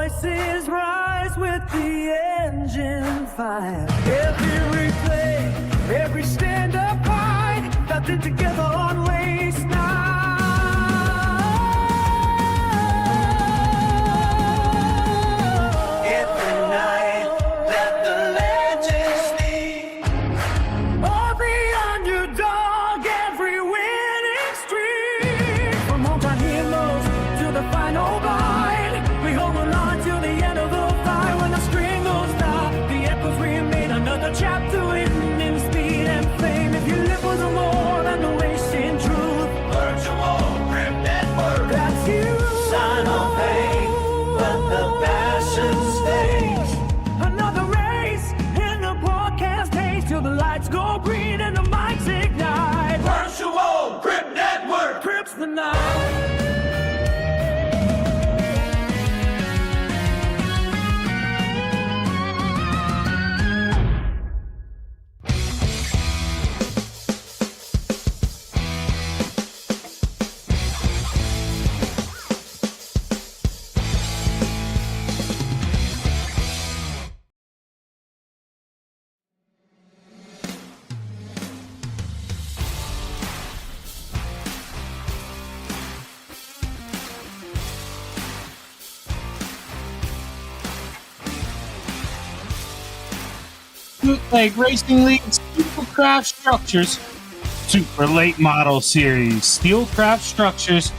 voices rise with the engine fire. Every replay, every stand-up fight, nothing together on race night. Every night that the legends lead, every underdog, every winning streak. From hometown heroes to the final line, we hold on till the end of the fight. When the string goes down, the echoes remain. Another chapter written in speed and fame. If you live for the more than the racing truth, learn to own, grip that word. That's you. Sign of faith, but the passion stays. Another race in the broadcast haze till the lights go green and the mics ignite. Learn to own, grip that word. Grips the night. Bootleg Racing League SteelCraft Structures Super Late Model Series. SteelCraft Structures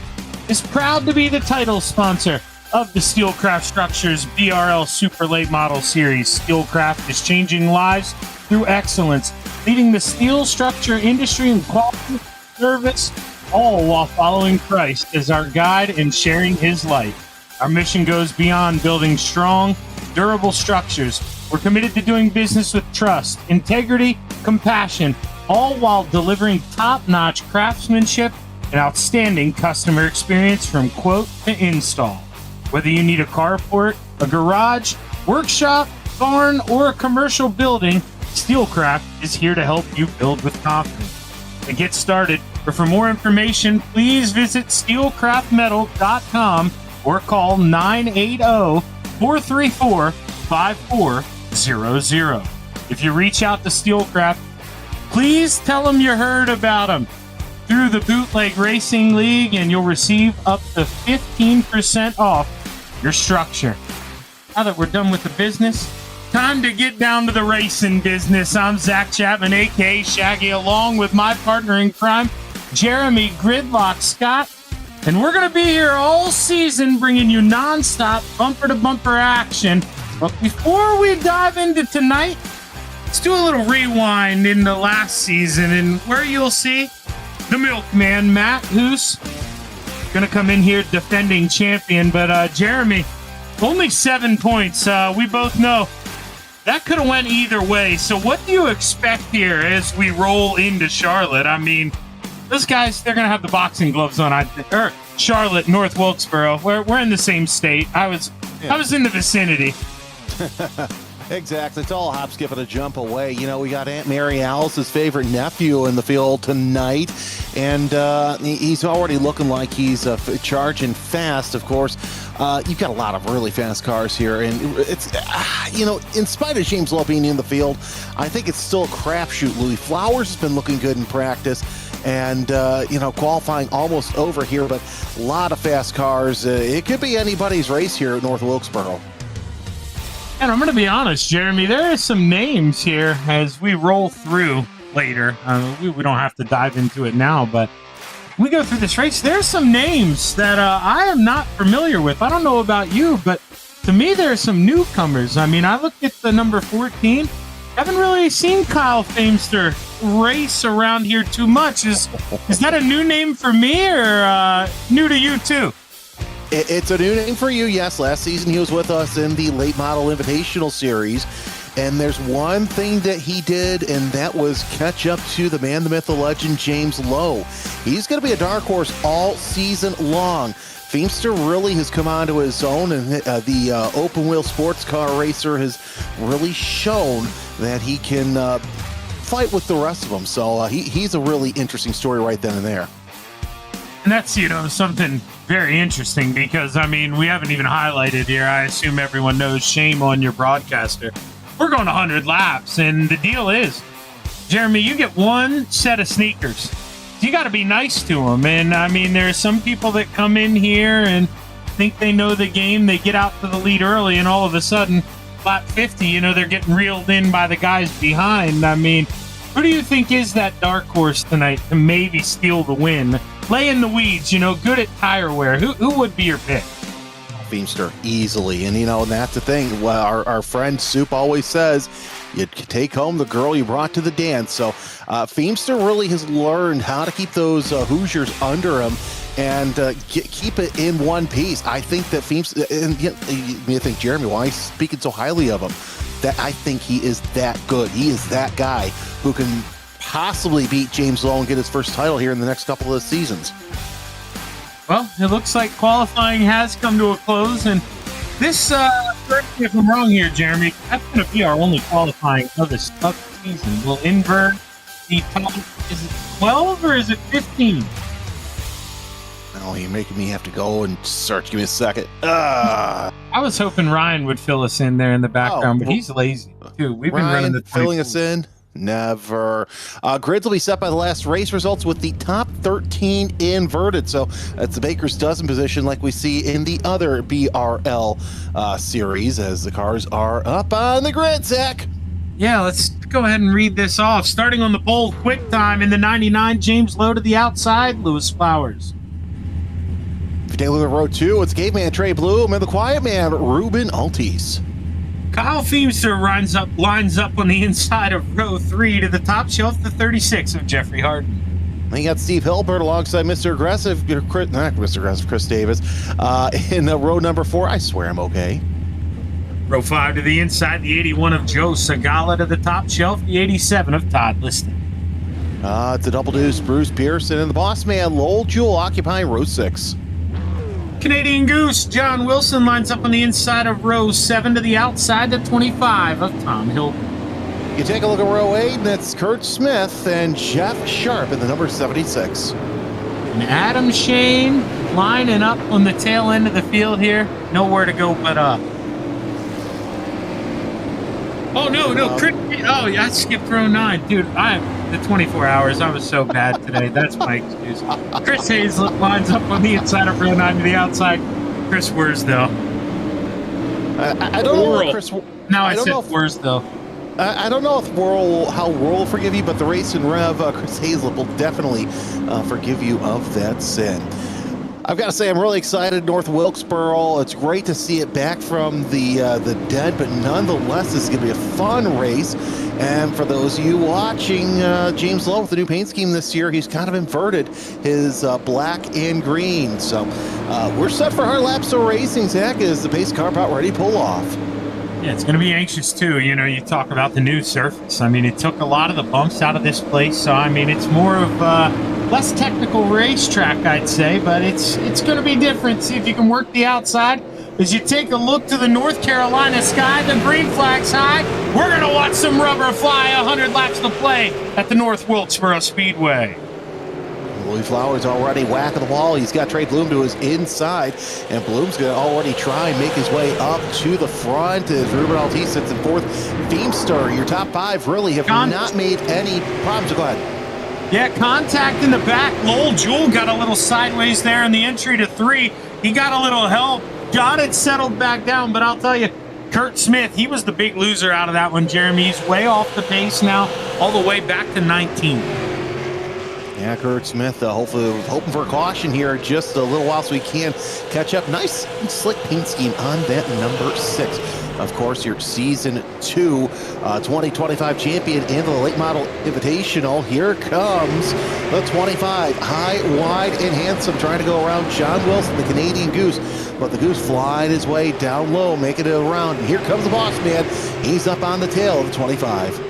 is proud to be the title sponsor of the SteelCraft Structures BRL Super Late Model Series. SteelCraft is changing lives through excellence, leading the steel structure industry in quality, service, all while following Christ as our guide and sharing his light. Our mission goes beyond building strong, durable structures. We're committed to doing business with trust, integrity, compassion, all while delivering top-notch craftsmanship and outstanding customer experience from quote to install. Whether you need a carport, a garage, workshop, barn, or a commercial building, SteelCraft is here to help you build with confidence. To get started, or for more information, please visit steelcraftmetal.com or call 980-434-5400. If you reach out to SteelCraft, please tell them you heard about them through the Bootleg Racing League, and you'll receive up to 15% off your structure. Now that we're done with the business, time to get down to the racing business. I'm Zach Chapman, a.k.a. Shaggy, along with my partner in crime, Jeremy Gridlock Scott. And we're going to be here all season bringing you nonstop bumper-to-bumper action. But before we dive into tonight, let's do a little rewind into last season, and where you'll see the milkman, Matt, who's going to come in here defending champion. But Jeremy, only 7 points. We both know that could have went either way. So what do you expect here as we roll into Charlotte? I mean, those guys, they're going to have the boxing gloves on. Or Charlotte, North Wilkesboro. We're in the same state. I was in the vicinity. Exactly. It's all a hop, skip, and a jump away. You know, we got Aunt Mary Alice's favorite nephew in the field tonight, and he's already looking like he's charging fast, of course. You've got a lot of really fast cars here, and it's, in spite of James Lowe being in the field, I think it's still a crapshoot. Louis Flowers has been looking good in practice, and, qualifying almost over here, but a lot of fast cars. It could be anybody's race here at North Wilkesboro. And I'm going to be honest, Jeremy, there are some names here as we roll through later. We don't have to dive into it now, but we go through this race. There's some names that I am not familiar with. I don't know about you, but to me, there are some newcomers. I mean, I looked at the number 14. Haven't really seen Kyle Famester race around here too much. Is that a new name for me or new to you too? It's a new name for you, yes. Last season he was with us in the Late Model Invitational Series, and there's one thing that he did, and that was catch up to the man, the myth, the legend, James Lowe. He's going to be a dark horse all season long. Famester really has come onto his own, and the open-wheel sports car racer has really shown that he can fight with the rest of them. So he's a really interesting story right then and there. And that's, something very interesting because, we haven't even highlighted here. I assume everyone knows, shame on your broadcaster. We're going 100 laps, and the deal is, Jeremy, you get one set of sneakers. You got to be nice to them. And, there are some people that come in here and think they know the game. They get out to the lead early, and all of a sudden, lap 50, they're getting reeled in by the guys behind. Who do you think is that dark horse tonight to maybe steal the win? Lay in the weeds, good at tire wear. Who would be your pick? Feimster, easily. And, and that's the thing. Well, our friend Soup always says, you take home the girl you brought to the dance. So Feimster really has learned how to keep those Hoosiers under him and keep it in one piece. I think that Feimster, and you think, Jeremy, why are you speaking so highly of him? That I think he is that good. He is that guy who can possibly beat James Lowe and get his first title here in the next couple of seasons. Well, it looks like qualifying has come to a close, and this, correct me if I'm wrong here, Jeremy, that's going to be our only qualifying of this season. We'll invert the top. Is it 12 or is it 15? Oh, you're making me have to go and search. Give me a second. I was hoping Ryan would fill us in there in the background, but he's lazy, too. We've been running the 24. Filling us in? Never. Grids will be set by the last race results with the top 13 inverted. So that's the baker's dozen position like we see in the other BRL series as the cars are up on the grid, Zach. Yeah, let's go ahead and read this off. Starting on the pole, quick time in the 99, James Lowe to the outside, Lewis Flowers. If you take a look at row 2, it's Caveman Trey Bloom and the Quiet Man, Ruben Altis. Kyle Feimster lines up on the inside of row 3 to the top shelf, the 36 of Jeffrey Harden. Then you got Steve Hilbert alongside Mr. Aggressive, Chris Davis. In row number 4, I swear I'm okay. Row 5 to the inside, the 81 of Joe Sagala to the top shelf, the 87 of Todd Liston. It's a double deuce, Bruce Pearson and the boss man, Lowell Jewell, occupying row 6. Canadian Goose, John Wilson lines up on the inside of row 7 to the outside, the 25 of Tom Hilbert. You take a look at row 8, and that's Kurt Smith and Jeff Sharp in the number 76. And Adam Shane lining up on the tail end of the field here. Nowhere to go but up. Oh, no. I skipped row 9. Dude, the 24 hours, I was so bad today. That's my excuse. Chris Hazlett lines up on the inside of row 9 to the outside. Chris Wursdale. I don't know if Chris... Now I said Wursdale. I don't know if how World will forgive you, but the Race and Rev, Chris Hazlett will definitely forgive you of that sin. I've got to say, I'm really excited. North Wilkesboro. It's great to see it back from the dead, but nonetheless, this is going to be a fun race. And for those of you watching, James Lowe with the new paint scheme this year, he's kind of inverted his black and green. So we're set for hard laps of racing, Zach, as the pace car about ready to pull off. Yeah, it's going to be anxious, too. You talk about the new surface. It took a lot of the bumps out of this place. So, it's more of less technical racetrack, I'd say. But it's going to be different. See if you can work the outside. As you take a look to the North Carolina sky, the green flag's high. We're going to watch some rubber fly 100 laps to play at the North Wilkesboro Speedway. Louis Flowers already whacking the wall. He's got Trey Bloom to his inside, and Bloom's going to already try and make his way up to the front as Ruben Altis sits in 4th. Feimster, your top 5 really have not made any problems. Go ahead. Yeah, contact in the back. Lowell Jewell got a little sideways there in the entry to 3. He got a little help. Got it settled back down, but I'll tell you, Kurt Smith, he was the big loser out of that one, Jeremy. He's way off the pace now, all the way back to 19. Yeah, Kurt Smith, hopefully hoping for a caution here just a little while so we can catch up. Nice slick paint scheme on that number 6. Of course, your Season 2 2025 champion in the Late Model Invitational. Here comes the 25. High, wide, and handsome, trying to go around John Wilson, the Canadian Goose. But the Goose flying his way down low, making it around. And here comes the boss man. He's up on the tail of the 25.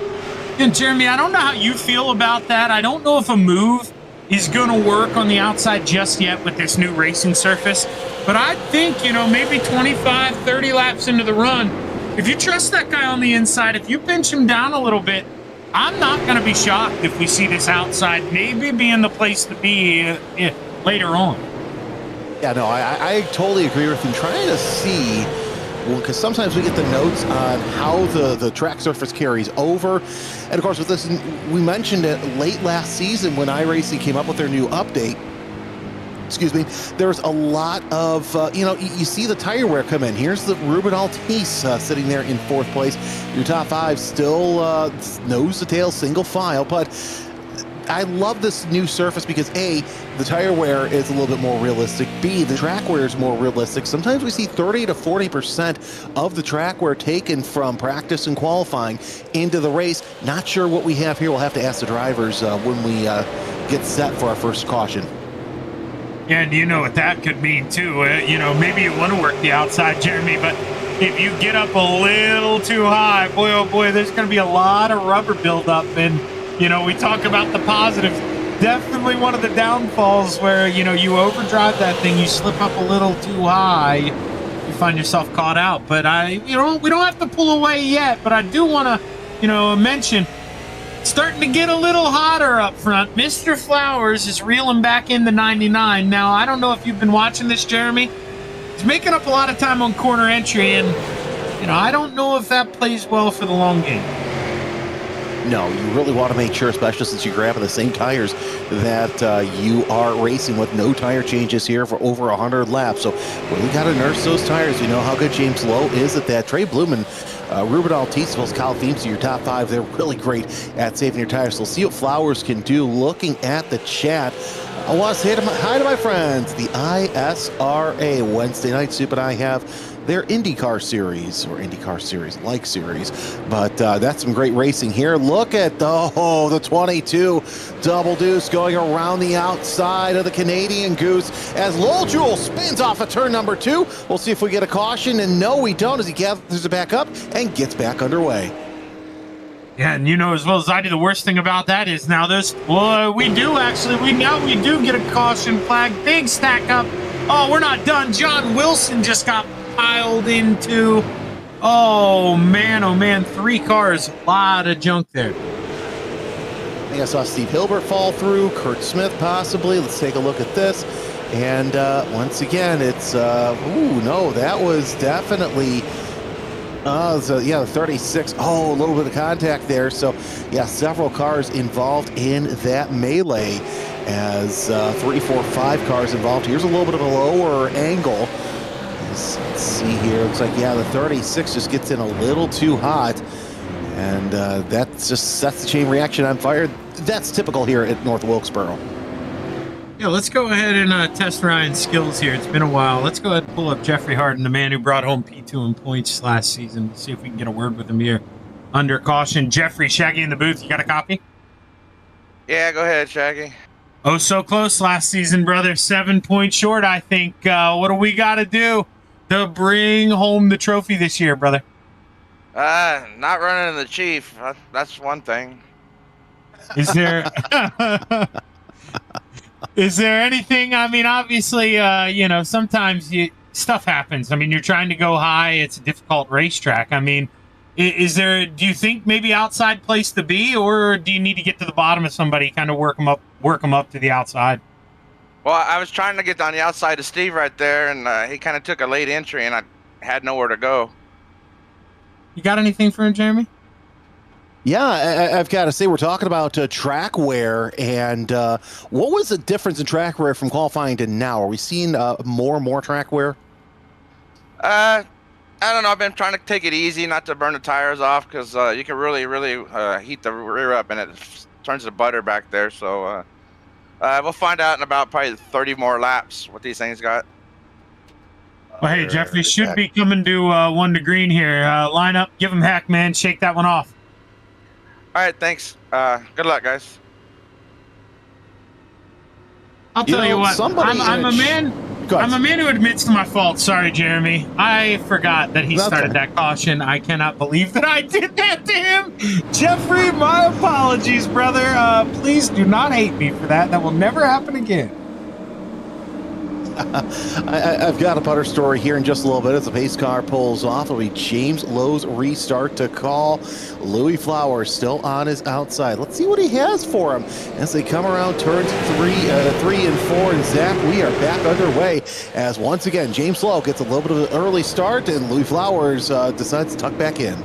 And Jeremy, I don't know how you feel about that. I don't know if a move is going to work on the outside just yet with this new racing surface. But I think, maybe 25, 30 laps into the run, if you trust that guy on the inside, if you pinch him down a little bit, I'm not going to be shocked if we see this outside maybe being the place to be later on. Yeah, no, I totally agree with you. Trying to see, because sometimes we get the notes on how the track surface carries over. And of course, with this, we mentioned it late last season when iRacing came up with their new update. Excuse me, there's a lot of, you see the tire wear come in. Here's the Ruben Altice sitting there in 4th place. Your top 5 still nose to tail, single file, but I love this new surface because A, the tire wear is a little bit more realistic. B, the track wear is more realistic. Sometimes we see 30 to 40% of the track wear taken from practice and qualifying into the race. Not sure what we have here. We'll have to ask the drivers when we get set for our first caution. Yeah, and you know what that could mean too. Maybe you want to work the outside, Jeremy, but if you get up a little too high, boy, oh boy, there's going to be a lot of rubber buildup. And, we talk about the positives. Definitely one of the downfalls where, you overdrive that thing, you slip up a little too high, you find yourself caught out. But we don't have to pull away yet, but I do want to, mention, starting to get a little hotter up front. Mr. Flowers is reeling back in the 99. Now, I don't know if you've been watching this, Jeremy. He's making up a lot of time on corner entry, and, I don't know if that plays well for the long game. No, you really want to make sure, especially since you're grabbing the same tires, that you are racing with no tire changes here for over 100 laps. So really got to nurse those tires. We know how good James Lowe is at that. Trey Bloom and Ruben Altice, as well as Kyle Themes, your top 5. They're really great at saving your tires. So we'll see what Flowers can do. Looking at the chat, I want to say hi to my friends, the ISRA Wednesday Night Soup, and I have their IndyCar series, or IndyCar series-like series. But that's some great racing here. Look at the 22 double deuce going around the outside of the Canadian Goose as Lowell Jewell spins off of turn number 2. We'll see if we get a caution, and no, we don't, as he gathers it back up and gets back underway. Yeah, and as well as I do, the worst thing about that is now we do get a caution flag. Big stack up. Oh, we're not done. John Wilson just got piled into. Oh man, 3 cars. A lot of junk there. I think I saw Steve Hilbert fall through, Kurt Smith possibly. Let's take a look at this. And once again, it's, no, that was definitely, the 36. Oh, a little bit of contact there. So, yeah, several cars involved in that melee as 3, 4, 5 cars involved. Here's a little bit of a lower angle. Let's see here. Looks like, the 36 just gets in a little too hot. And that just sets the chain reaction on fire. That's typical here at North Wilkesboro. Yeah, let's go ahead and test Ryan's skills here. It's been a while. Let's go ahead and pull up Jeffrey Harden, the man who brought home P2 in points last season. See if we can get a word with him here. Under caution, Jeffrey, Shaggy in the booth. You got a copy? Yeah, go ahead, Shaggy. Oh, so close last season, brother. 7 points short, I think. What do we got to do to bring home the trophy this year, brother? Not running the Chief. That's one thing. Is there... Is there anything? I mean, obviously, sometimes stuff happens. I mean, you're trying to go high. It's a difficult racetrack. I mean, do you think maybe outside place to be, or do you need to get to the bottom of somebody, kind of work them up to the outside? Well, I was trying to get on the outside of Steve right there, and he kind of took a late entry, and I had nowhere to go. You got anything for him, Jeremy? Yeah, I've got to say, we're talking about track wear, and what was the difference in track wear from qualifying to now? Are we seeing more and more track wear? I don't know. I've been trying to take it easy, not to burn the tires off, because you can really heat the rear up, and it turns to butter back there. So we'll find out in about probably 30 more laps what these things got. Well, hey, Jeffrey should be coming to 1 to green here. Line up, give him heck, man. Shake that one off. All right, thanks. Good luck, guys. I'll tell you what. I'm a man. I'm a man who admits to my fault. Sorry, Jeremy. I forgot that he started that caution. I cannot believe that I did that to him. Jeffrey, my apologies, brother. Please do not hate me for that. That will never happen again. I've got a putter story here in just a little bit as the pace car pulls off. It'll be James Lowe's restart to call. Louis Flowers still on his outside. Let's see what he has for him as they come around turns 3 and 4. And Zach, we are back underway as once again James Lowe gets a little bit of an early start and Louis Flowers decides to tuck back in.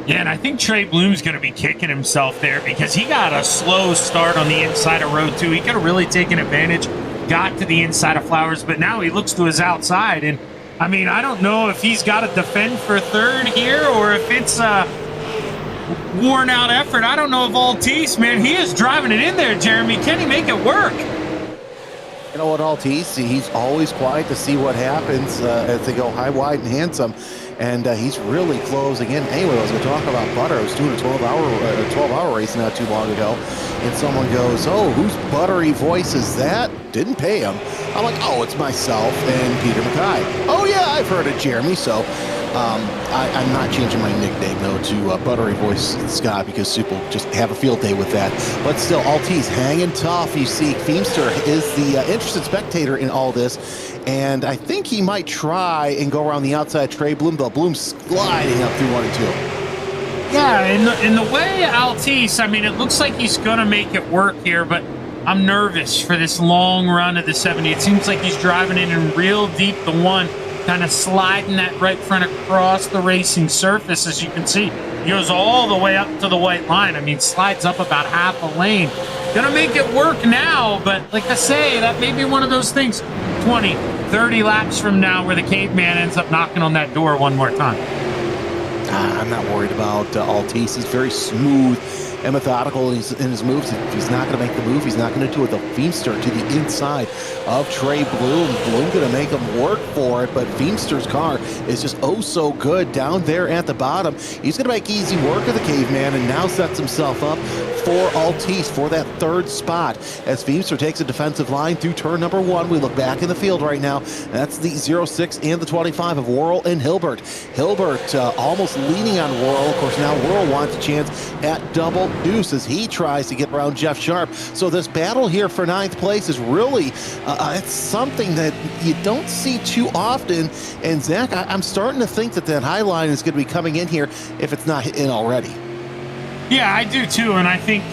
Yeah, and I think Trey Bloom's going to be kicking himself there because he got a slow start on the inside of row 2. He could have really taken advantage, got to the inside of Flowers, but now he looks to his outside. And, I mean, I don't know if he's got to defend for third here or if it's a worn-out effort. I don't know if Altice, man, he is driving it in there, Jeremy. Can he make it work? You know what, Altice, he's always quiet to see what happens as they go high, wide, and handsome. And he's really closing in. Anyway, I was going to talk about Butter. I was doing a 12-hour race not too long ago, and someone goes, "Oh, whose buttery voice is that?" Didn't pay him. I'm like, "Oh, it's myself and Peter McKay." "Oh yeah, I've heard of Jeremy." So I'm not changing my nickname though to Buttery Voice Scott because Soup will just have a field day with that. But still, Altice hanging tough. You see, Feemster is the interested spectator in all this. And I think he might try and go around the outside Trey Bloom, but Bloom's sliding up through 1 and 2. Yeah, in the way Altice, I mean, it looks like he's going to make it work here, but I'm nervous for this long run of the 70. It seems like he's driving it in real deep to 1, kind of sliding that right front across the racing surface, as you can see. He goes all the way up to the white line. I mean, slides up about half a lane. Gonna make it work now, but like I say, that may be one of those things 20, 30 laps from now where the caveman ends up knocking on that door one more time. I'm not worried about Altice. He's very smooth and methodical in his moves. If he's not going to make the move, he's not going to do it. The Feemster to the inside of Trey Bloom. Bloom going to make him work for it, but Feemster's car is just oh so good down there at the bottom. He's going to make easy work of the caveman and now sets himself up for Altice for that third spot as Feemster takes a defensive line through turn number 1. We look back in the field right now. That's the 06 and the 25 of Worrell and Hilbert. Hilbert almost leaning on Worrell. Of course, now Worrell wants a chance at double deuce as he tries to get around Jeff Sharp. So this battle here for 9th place is really it's something that you don't see too often. And Zach, I'm starting to think that high line is going to be coming in here if it's not in already. Yeah, I do too. And I think,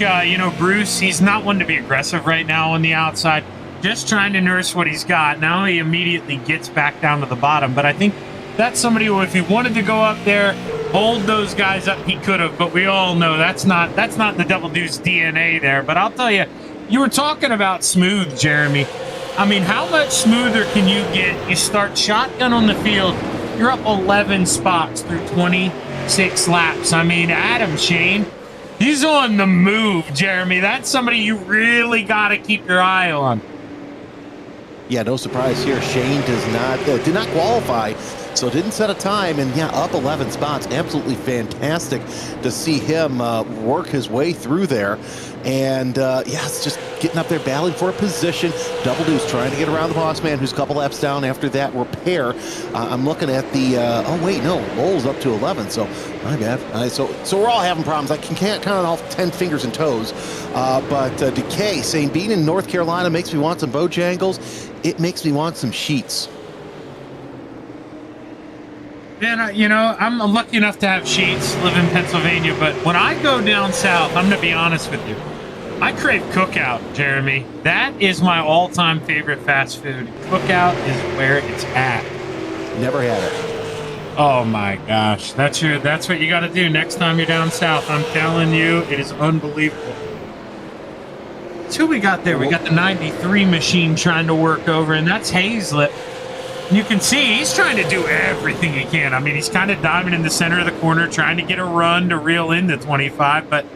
Bruce, he's not one to be aggressive right now on the outside, just trying to nurse what he's got. Now he immediately gets back down to the bottom. But I think that's somebody who, if he wanted to go up there, hold those guys up, he could have. But we all know that's not the Double Deuce DNA there. But I'll tell you, you were talking about smooth, Jeremy. I mean, how much smoother can you get? You start shotgun on the field, you're up 11 spots through 26 laps. I mean, Adam Shane, he's on the move, Jeremy. That's somebody you really got to keep your eye on. Yeah, no surprise here. Shane did not qualify, so didn't set a time, and yeah, up 11 spots. Absolutely fantastic to see him work his way through there. And it's just getting up there, battling for a position. Double Deuce trying to get around the boss man, who's a couple laps down after that repair. I'm looking at the, Lowell's up to 11, so my bad. So we're all having problems. I can't count on all 10 fingers and toes. But Decay saying being in North Carolina makes me want some Bojangles. It makes me want some sheets. And, I'm lucky enough to have sheets, live in Pennsylvania, but when I go down south, I'm going to be honest with you, I crave Cookout, Jeremy. That is my all-time favorite fast food. Cookout is where it's at. Never had it. Oh, my gosh. That's what you got to do next time you're down south. I'm telling you, it is unbelievable. That's who we got there. We got the 93 machine trying to work over, and that's Hazlett. You can see he's trying to do everything he can. I mean, he's kind of diving in the center of the corner, trying to get a run to reel in the 25. But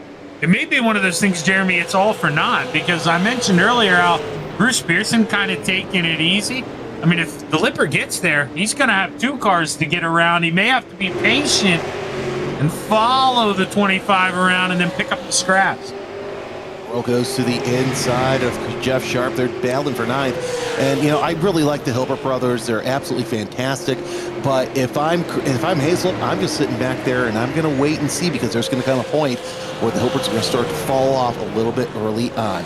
it may be one of those things, Jeremy, it's all for naught. Because I mentioned earlier how Bruce Pearson kind of taking it easy. I mean, if the Lipper gets there, he's going to have 2 cars to get around. He may have to be patient and follow the 25 around and then pick up the scraps. Worrell goes to the inside of Jeff Sharp. They're battling for 9th. And, I really like the Hilbert brothers. They're absolutely fantastic. But if I'm Hazel, I'm just sitting back there and I'm going to wait and see because there's going to come a point where the Hilberts are going to start to fall off a little bit early on.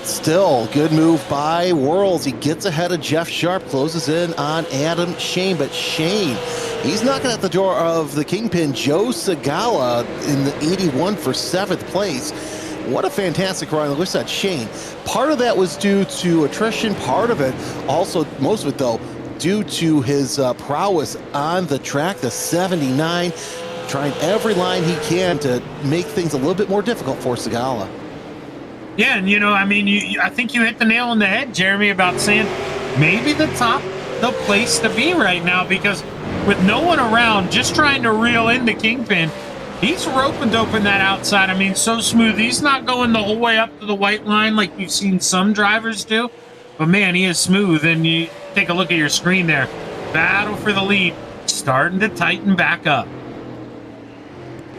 still, good move by Worlds. He gets ahead of Jeff Sharp, closes in on Adam Shane, but Shane, he's knocking at the door of the kingpin, Joe Segala, in the 81 for 7th place. What a fantastic run. Look at that, Shane. Part of that was due to attrition. Part of it, also, most of it though, due to his prowess on the track, the 79, trying every line he can to make things a little bit more difficult for Segala. Yeah, and I mean, I think you hit the nail on the head, Jeremy, about saying maybe the place to be right now, because with no one around, just trying to reel in the kingpin, he's rope-a-doping that outside. I mean, so smooth. He's not going the whole way up to the white line like you've seen some drivers do, but man, he is smooth. And you take a look at your screen there. Battle for the lead, starting to tighten back up.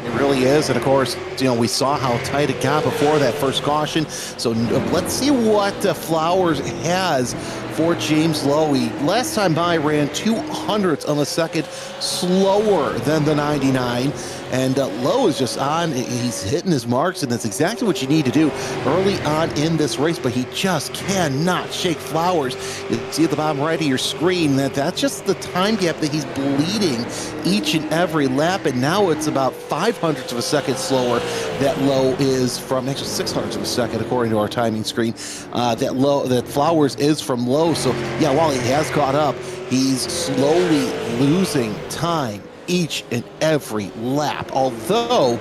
It really is, and of course, we saw how tight it got before that first caution. So let's see what Flowers has for James Lowe. He last time by ran 200ths on the second slower than the 99. And Lowe is just on. He's hitting his marks, and that's exactly what you need to do early on in this race. But he just cannot shake Flowers. You see at the bottom right of your screen that's just the time gap that he's bleeding each and every lap. And now it's about 0.05 of a second slower that Lowe is from, actually 0.06 of a second, according to our timing screen. That Flowers is from Lowe. So yeah, while he has caught up, he's slowly losing time each and every lap. Although,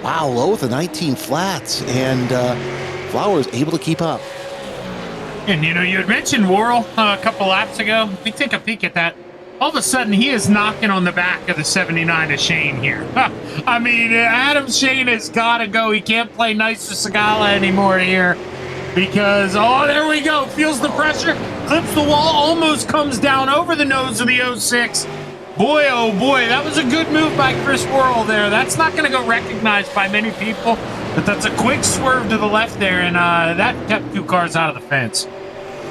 wow, Lowe with the 19 flats, and Flowers able to keep up. And you had mentioned Worrell a couple laps ago. If we take a peek at that, all of a sudden he is knocking on the back of the 79 of Shane here. I mean, Adam Shane has got to go. He can't play nice to Segala anymore here, because, oh, there we go. Feels the pressure, clips the wall, almost comes down over the nose of the 06. Boy, oh boy, that was a good move by Chris Worrell there. That's not going to go recognized by many people, but that's a quick swerve to the left there, and that kept 2 cars out of the fence.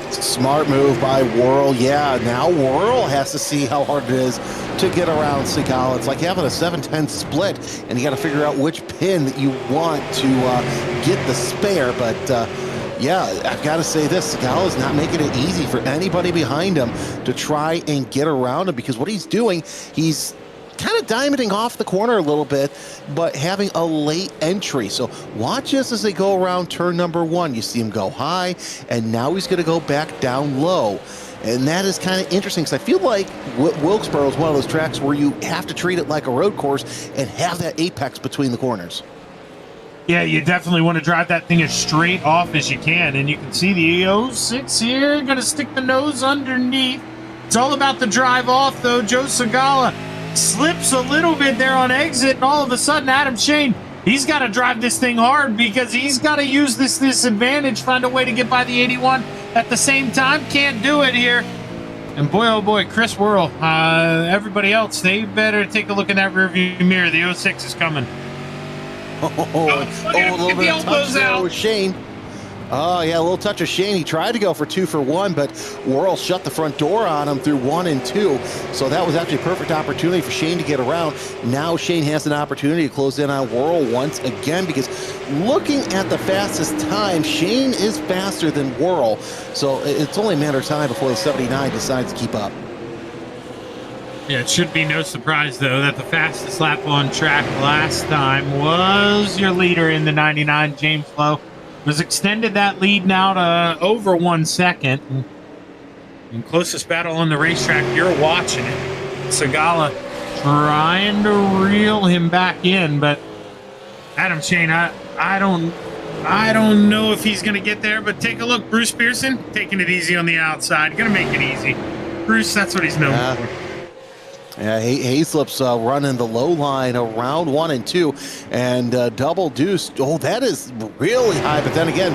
Smart move by Worrell. Yeah, now Worrell has to see how hard it is to get around Segala. It's like having a 7-10 split, and you got to figure out which pin that you want to get the spare, but yeah, I've got to say this, Segala is not making it easy for anybody behind him to try and get around him, because what he's doing, he's kind of diamonding off the corner a little bit, but having a late entry. So watch this as they go around turn number 1. You see him go high, and now he's going to go back down low. And that is kind of interesting, because I feel like Wilkesboro is one of those tracks where you have to treat it like a road course and have that apex between the corners. Yeah, you definitely want to drive that thing as straight off as you can. And you can see the 06 here, going to stick the nose underneath. It's all about the drive off, though. Joe Segala slips a little bit there on exit, and all of a sudden, Adam Shane, he's got to drive this thing hard, because he's got to use this advantage, find a way to get by the 81 at the same time. Can't do it here. And boy, oh boy, Chris Worrell, everybody else, they better take a look in that rearview mirror. The 06 is coming. A little bit of touch there with Shane. Oh, yeah, a little touch of Shane. He tried to go for 2 for 1, but Worrell shut the front door on him through 1 and 2. So that was actually a perfect opportunity for Shane to get around. Now Shane has an opportunity to close in on Worrell once again, because looking at the fastest time, Shane is faster than Worrell. So it's only a matter of time before the 79 decides to keep up. Yeah, it should be no surprise, though, that the fastest lap on track last time was your leader in the 99, James Lowe. Was extended that lead now to over 1 second. And closest battle on the racetrack, you're watching it. Segala trying to reel him back in, but Adam Shane, I don't know if he's going to get there, but take a look. Bruce Pearson taking it easy on the outside. Going to make it easy. Bruce, that's what he's known for. Yeah, Hayslip's running the low line around 1 and 2, and double deuce. Oh, that is really high. But then again,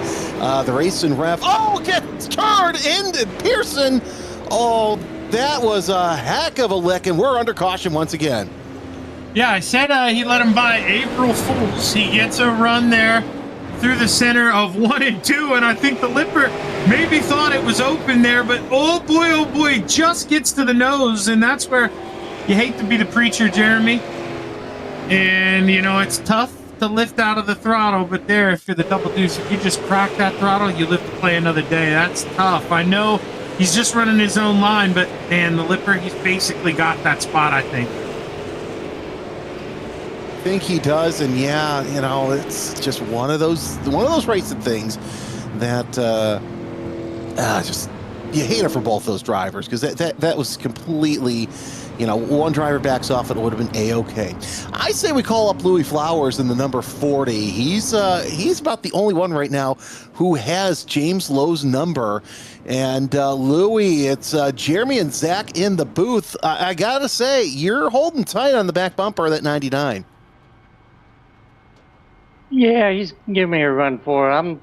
the racing ref, gets turned into Pearson. Oh, that was a heck of a lick, and we're under caution once again. Yeah, I said he let him by April Fools. He gets a run there through the center of 1 and 2, and I think the lipper maybe thought it was open there, but oh boy, just gets to the nose, and that's where you hate to be the preacher, Jeremy. And, it's tough to lift out of the throttle, but there, if you're the double deuce, if you just crack that throttle, you live to play another day. That's tough. I know he's just running his own line, but man, the lipper, he's basically got that spot, I think. I think he does, and yeah, you know, it's just one of those racing things that just you hate it for both those drivers, because that was completely, you know, one driver backs off, it would have been A-okay. I say we call up Louis Flowers in the number 40. He's about the only one right now who has James Lowe's number. And Louis, it's Jeremy and Zach in the booth. I gotta say, you're holding tight on the back bumper of that 99. Yeah, he's giving me a run for it. I'm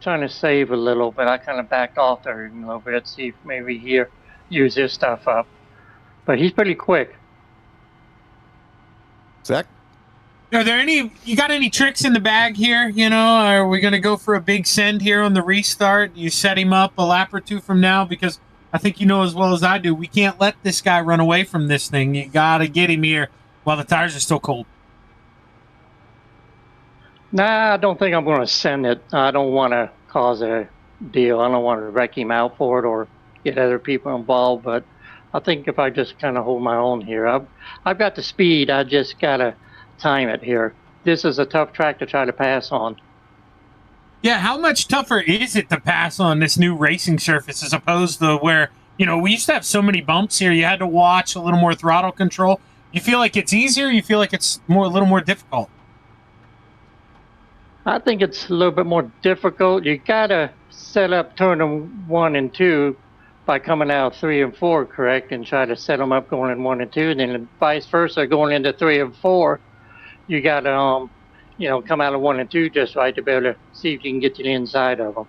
trying to save a little, but I kind of backed off there a little bit, see if maybe he'll use his stuff up. But he's pretty quick. Zach? Are there you got any tricks in the bag here? You know, are we going to go for a big send here on the restart? You set him up a lap or two from now? Because I think you know as well as I do, we can't let this guy run away from this thing. You got to get him here while the tires are still cold. Nah, I don't think I'm going to send it. I don't want to cause a deal. I don't want to wreck him out for it or get other people involved. But I think if I just kind of hold my own here, I've got the speed. I just got to time it here. This is a tough track to try to pass on. Yeah, how much tougher is it to pass on this new racing surface as opposed to where, you know, we used to have so many bumps here, you had to watch a little more throttle control. You feel like it's easier? You feel like it's a little more difficult? I think it's a little bit more difficult. You got to set up turn 1 and 2 by coming out 3 and 4, correct, and try to set them up going in 1 and 2, and then vice versa going into 3 and 4. You got to, you know, come out of 1 and 2 just right to be able to see if you can get to the inside of them.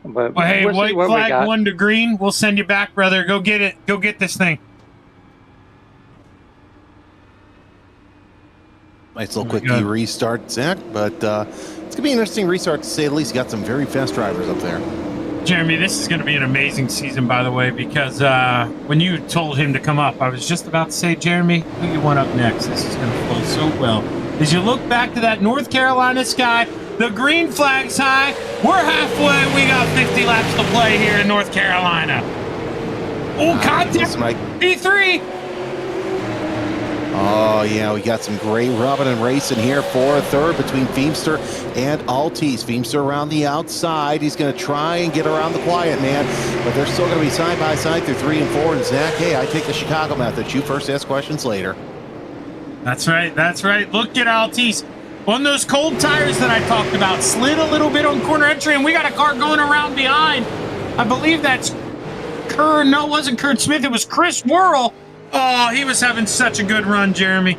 But well, hey, white flag 1 to green. We'll send you back, brother. Go get it. Go get this thing. Nice little quick restart, Zach, but it's going to be an interesting restart to say the least. You got some very fast drivers up there. Jeremy, this is going to be an amazing season, by the way, because when you told him to come up, I was just about to say, Jeremy, who you want up next? This is going to flow so well. As you look back to that North Carolina sky, the green flag's high. We're halfway. We got 50 laps to play here in North Carolina. Oh, contact P3. Oh, yeah, we got some great rubbing and racing here for a third between Feemster and Altice. Feemster around the outside. He's going to try and get around the quiet man, but they're still going to be side by side through 3 and 4. And Zach, hey, I take the Chicago method. You first, ask questions later. That's right. That's right. Look at Altice. On those cold tires that I talked about, slid a little bit on corner entry, and we got a car going around behind. I believe that's no, it wasn't Kurt Smith. It was Chris Worrell. Oh, he was having such a good run, Jeremy.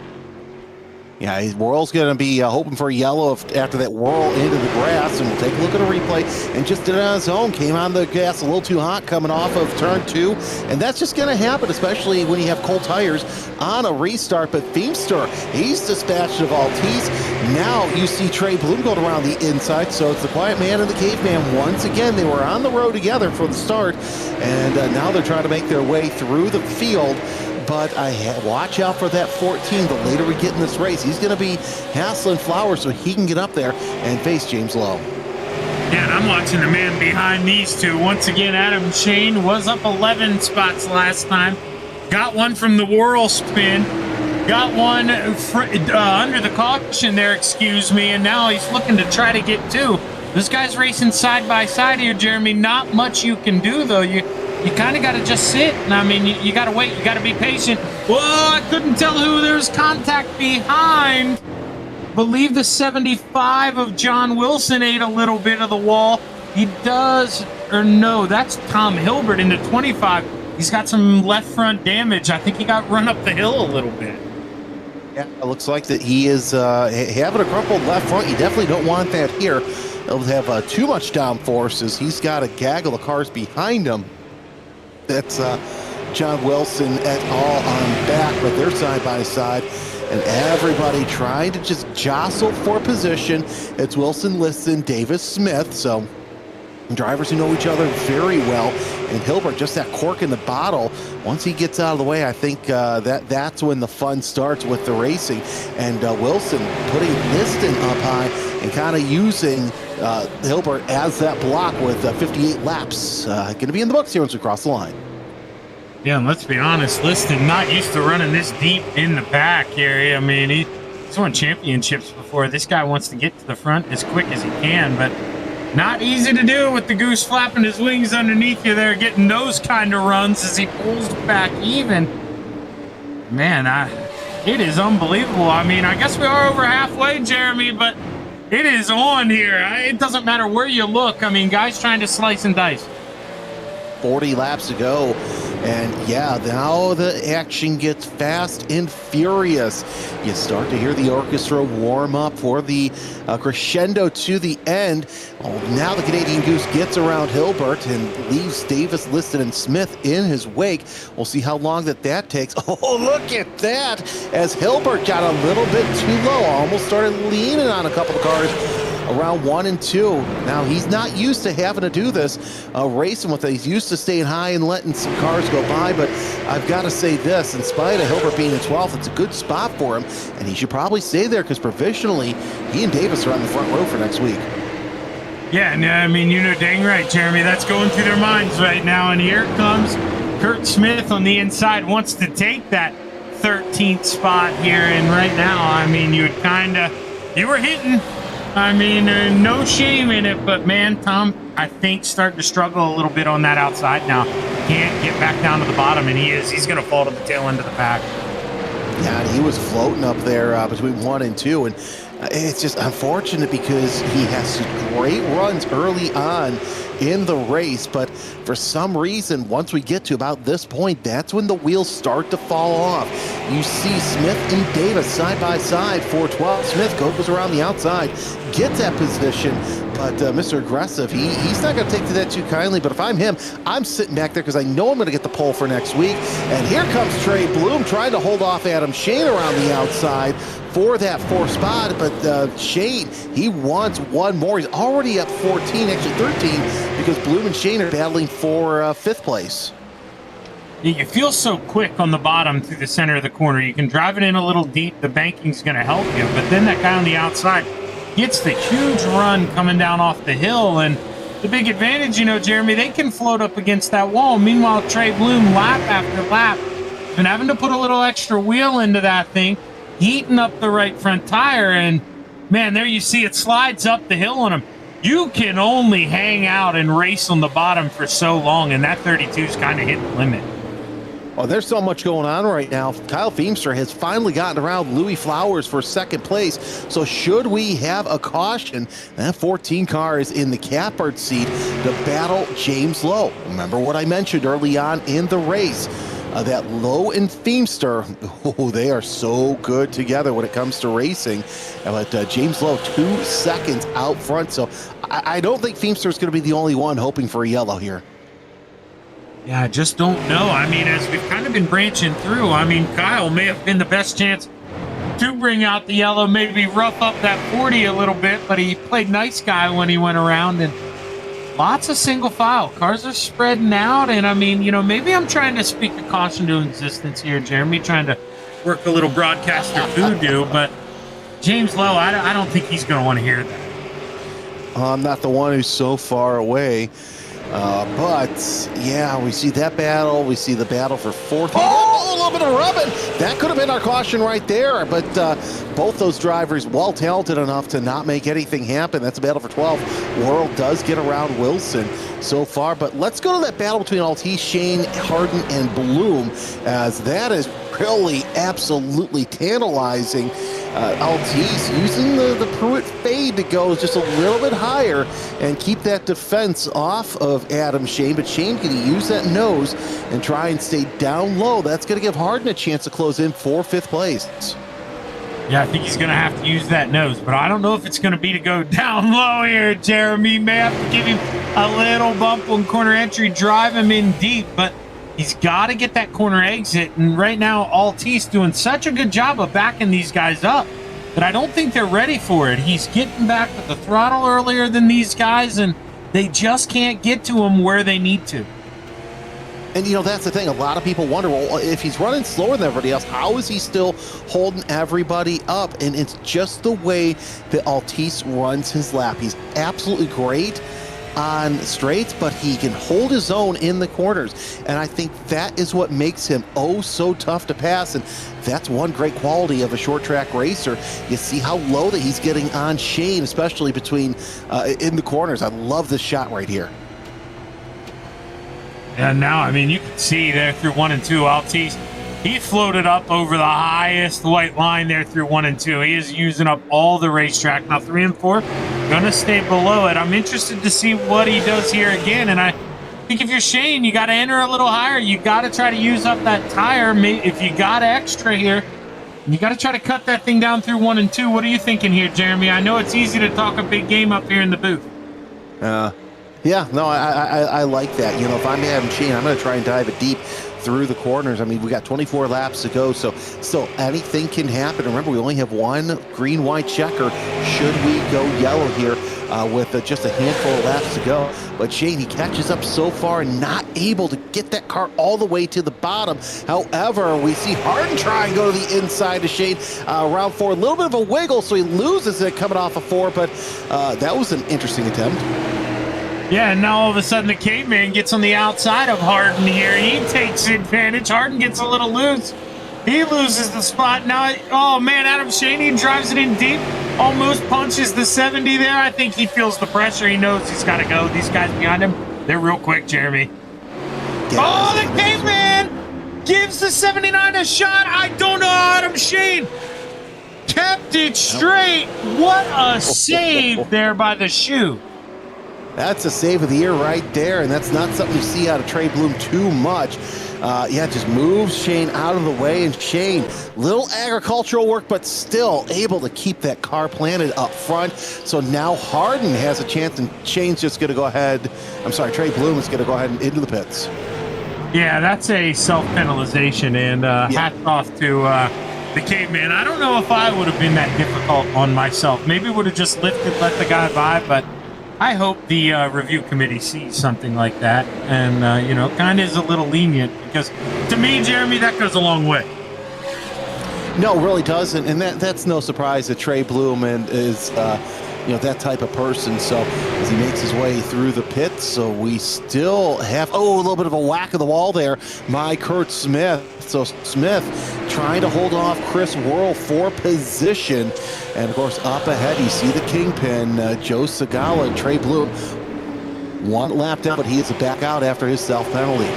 Yeah, Worrell's going to be hoping for a yellow after that whirl into the grass, and we'll take a look at a replay. And just did it on his own. Came on the gas a little too hot coming off of turn 2, and that's just going to happen, especially when you have cold tires on a restart. But Feemster, he's dispatched of Altice. Now you see Trey Bloom going around the inside, so it's the quiet man and the caveman once again. They were on the road together for the start, and now they're trying to make their way through the field. But watch out for that 14. The later we get in this race, he's going to be hassling Flowers so he can get up there and face James Lowe. Yeah, and I'm watching the man behind these two. Once again, Adam Shane was up 11 spots last time. Got one from the whirl spin. Got one under the caution there, excuse me, and now he's looking to try to get 2. This guy's racing side by side here, Jeremy. Not much you can do, though. You kind of got to just sit. And I mean, you got to wait. You got to be patient. Whoa, I couldn't tell who there's contact behind. Believe the 75 of John Wilson ate a little bit of the wall. He does, or no, that's Tom Hilbert into 25. He's got some left front damage. I think he got run up the hill a little bit. Yeah, it looks like that he is having a crumpled left front. You definitely don't want that here. He'll have too much downforce as he's got a gaggle of cars behind him. That's John Wilson et al. On back, but they're side by side. And everybody trying to just jostle for position. It's Wilson, Liston, Davis, Smith. So drivers who know each other very well. And Hilbert, just that cork in the bottle, once he gets out of the way, I think that's when the fun starts with the racing. And Wilson putting Liston up high and kind of using Hilbert as that block with 58 laps. Going to be in the books here once we cross the line. Yeah, and let's be honest, Liston not used to running this deep in the back here. I mean, he's won championships before. This guy wants to get to the front as quick as he can, but not easy to do with the goose flapping his wings underneath you there, getting those kind of runs as he pulls back even. Man, it is unbelievable. I mean, I guess we are over halfway, Jeremy, but it is on here. It doesn't matter where you look. I mean, guys trying to slice and dice. 40 laps to go. And yeah, now the action gets fast and furious. You start to hear the orchestra warm up for the crescendo to the end. Oh, now the Canadian Goose gets around Hilbert and leaves Davis, Liston, and Smith in his wake. We'll see how long that takes. Oh, look at that! As Hilbert got a little bit too low, almost started leaning on a couple of cars around 1 and 2. Now, he's not used to having to do this, racing with it. He's used to staying high and letting some cars go by, but I've got to say this, in spite of Hilbert being in 12th, it's a good spot for him, and he should probably stay there because provisionally, he and Davis are on the front row for next week. Yeah, and I mean, you know dang right, Jeremy, that's going through their minds right now, and here comes Kurt Smith on the inside, wants to take that 13th spot here, and right now, I mean, you were hitting. I mean, no shame in it, but man, Tom, I think starting to struggle a little bit on that outside now. Can't get back down to the bottom, and he's going to fall to the tail end of the pack. Yeah, and he was floating up there between 1 and 2, and it's just unfortunate because he has some great runs early on in the race, but for some reason, once we get to about this point, that's when the wheels start to fall off. You see Smith and Davis side by side for 12. Smith goes around the outside, gets that position, but Mr. Aggressive, he's not going to take to that too kindly, but if I'm him, I'm sitting back there because I know I'm going to get the pole for next week, and here comes Trey Bloom trying to hold off Adam Shane around the outside for that 4th spot, but Shane, he wants one more. He's already up 14, actually 13, because Bloom and Shane are battling for 5th place. You feel so quick on the bottom through the center of the corner. You can drive it in a little deep. The banking's going to help you, but then that guy on the outside gets the huge run coming down off the hill, and the big advantage, you know, Jeremy, they can float up against that wall. Meanwhile, Trey Bloom, lap after lap, been having to put a little extra wheel into that thing, heating up the right front tire, and man, there you see it slides up the hill on him. You can only hang out and race on the bottom for so long, and that 32's kind of hit the limit. Well, there's so much going on right now. Kyle Feemster has finally gotten around Louis Flowers for 2nd place. So should we have a caution, that 14 car is in the catbird seat to battle James Lowe. Remember what I mentioned early on in the race. That Lowe and Feemster, they are so good together when it comes to racing. But James Lowe, 2 seconds out front. So I don't think Feemster is going to be the only one hoping for a yellow here. Yeah, I just don't know. I mean, as we've kind of been branching through, I mean, Kyle may have been the best chance to bring out the yellow, maybe rough up that 40 a little bit, but he played nice guy when he went around, and lots of single file. Cars are spreading out, and I mean, you know, maybe I'm trying to speak a caution to existence here, Jeremy, trying to work a little broadcaster voodoo, but James Lowe, I don't think he's going to want to hear that. I'm not the one who's so far away. But yeah, we see that battle. We see the battle for 4th. Oh, a little bit of rubbing. That could have been our caution right there. But both those drivers well talented enough to not make anything happen. That's a battle for 12. Worrell does get around Wilson so far. But let's go to that battle between Altice, Shane, Harden, and Bloom, as that is really absolutely tantalizing. Altice using the Pruitt fade to go just a little bit higher and keep that defense off of Adam Shane, but Shane can use that nose and try and stay down low. That's going to give Harden a chance to close in for 5th place. Yeah, I think he's going to have to use that nose, but I don't know if it's going to be to go down low here, Jeremy. May have to give him a little bump on corner entry, drive him in deep, but he's got to get that corner exit, and right now, Altice doing such a good job of backing these guys up that I don't think they're ready for it. He's getting back to the throttle earlier than these guys, and They just can't get to him where they need to. And, that's the thing. A lot of people wonder, well, if he's running slower than everybody else, how is he still holding everybody up? And it's just the way that Altice runs his lap. He's absolutely great on straights, but he can hold his own in the corners. And I think that is what makes him so tough to pass. And that's one great quality of a short track racer. You see how low that he's getting on Shane, especially between in the corners. I love this shot right here. And now, I mean, you can see there through 1 and 2, Altice, he floated up over the highest white line there through 1 and 2. He is using up all the racetrack. Now 3 and 4, gonna stay below it. I'm interested to see what he does here again. And I think if you're Shane, you got to enter a little higher. You got to try to use up that tire. If you got extra here, you got to try to cut that thing down through 1 and 2. What are you thinking here, Jeremy? I know it's easy to talk a big game up here in the booth. Yeah, no, I like that. If I'm Adam Shane, I'm going to try and dive it deep through the corners. I mean, we got 24 laps to go, so still anything can happen. Remember, we only have one green-white checker should we go yellow here with just a handful of laps to go. But Shane, he catches up so far, not able to get that car all the way to the bottom. However, we see Harden try and go to the inside to Shane. Round 4, a little bit of a wiggle, so he loses it coming off of 4, but that was an interesting attempt. Yeah, and now all of a sudden the caveman gets on the outside of Harden here. He takes advantage. Harden gets a little loose. He loses the spot. Now, oh man, Adam Shane drives it in deep. Almost punches the 70 there. I think he feels the pressure. He knows he's got to go. These guys behind him, they're real quick, Jeremy. Oh, the caveman gives the 79 a shot. I don't know how Adam Shane kept it straight. What a save there by the shoe. That's a save of the year right there, and that's not something you see out of Trey Bloom too much. Just moves Shane out of the way, and Shane, little agricultural work, but still able to keep that car planted up front. So now Harden has a chance, and Shane's just going to go ahead. Trey Bloom is going to go ahead and into the pits. Yeah, that's a self-penalization, and hats off to the caveman. I don't know if I would have been that difficult on myself. Maybe would have just lifted, let the guy by, but I hope the review committee sees something like that and, kind of is a little lenient, because to me, Jeremy, that goes a long way. No, it really doesn't. And that's no surprise that Trey Bloom is, that type of person. So as he makes his way through the pits, so we still have, a little bit of a whack of the wall there by Kurt Smith. So Smith trying to hold off Chris Worrell for position. And, of course, up ahead, you see the kingpin, Joe Segala and Trey Bloom. One lap down, but he is back out after his self-penalty.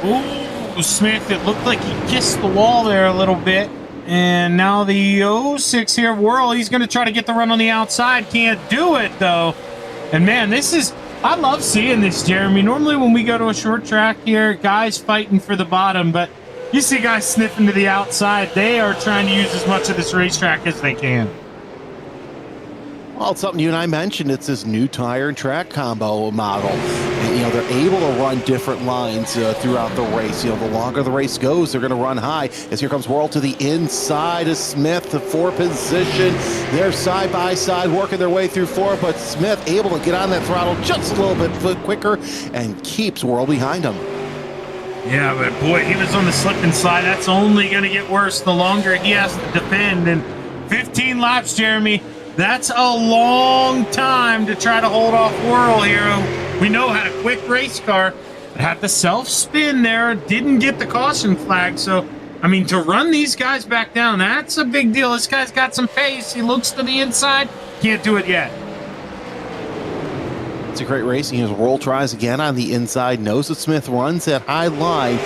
Ooh, Smith, it looked like he kissed the wall there a little bit. And now the 06 here, Worrell, he's going to try to get the run on the outside. Can't do it, though. And, man, I love seeing this, Jeremy. Normally when we go to a short track here, guys fighting for the bottom, but you see guys sniffing to the outside. They are trying to use as much of this racetrack as they can. Well, it's something you and I mentioned. It's this new tire and track combo model. And, they're able to run different lines throughout the race. The longer the race goes, they're going to run high. As here comes Worrell to the inside of Smith for position. They're side by side working their way through 4, but Smith able to get on that throttle just a little bit quicker and keeps Worrell behind him. Yeah, but boy, he was on the slip and slide. That's only going to get worse the longer he has to defend. And 15 laps, Jeremy, that's a long time to try to hold off Worrell here. We know had a quick race car, but had the self-spin there, didn't get the caution flag. So, to run these guys back down, that's a big deal. This guy's got some pace. He looks to the inside. Can't do it yet. It's a great racing. His Worrell tries again on the inside. Knows that Smith runs that high line,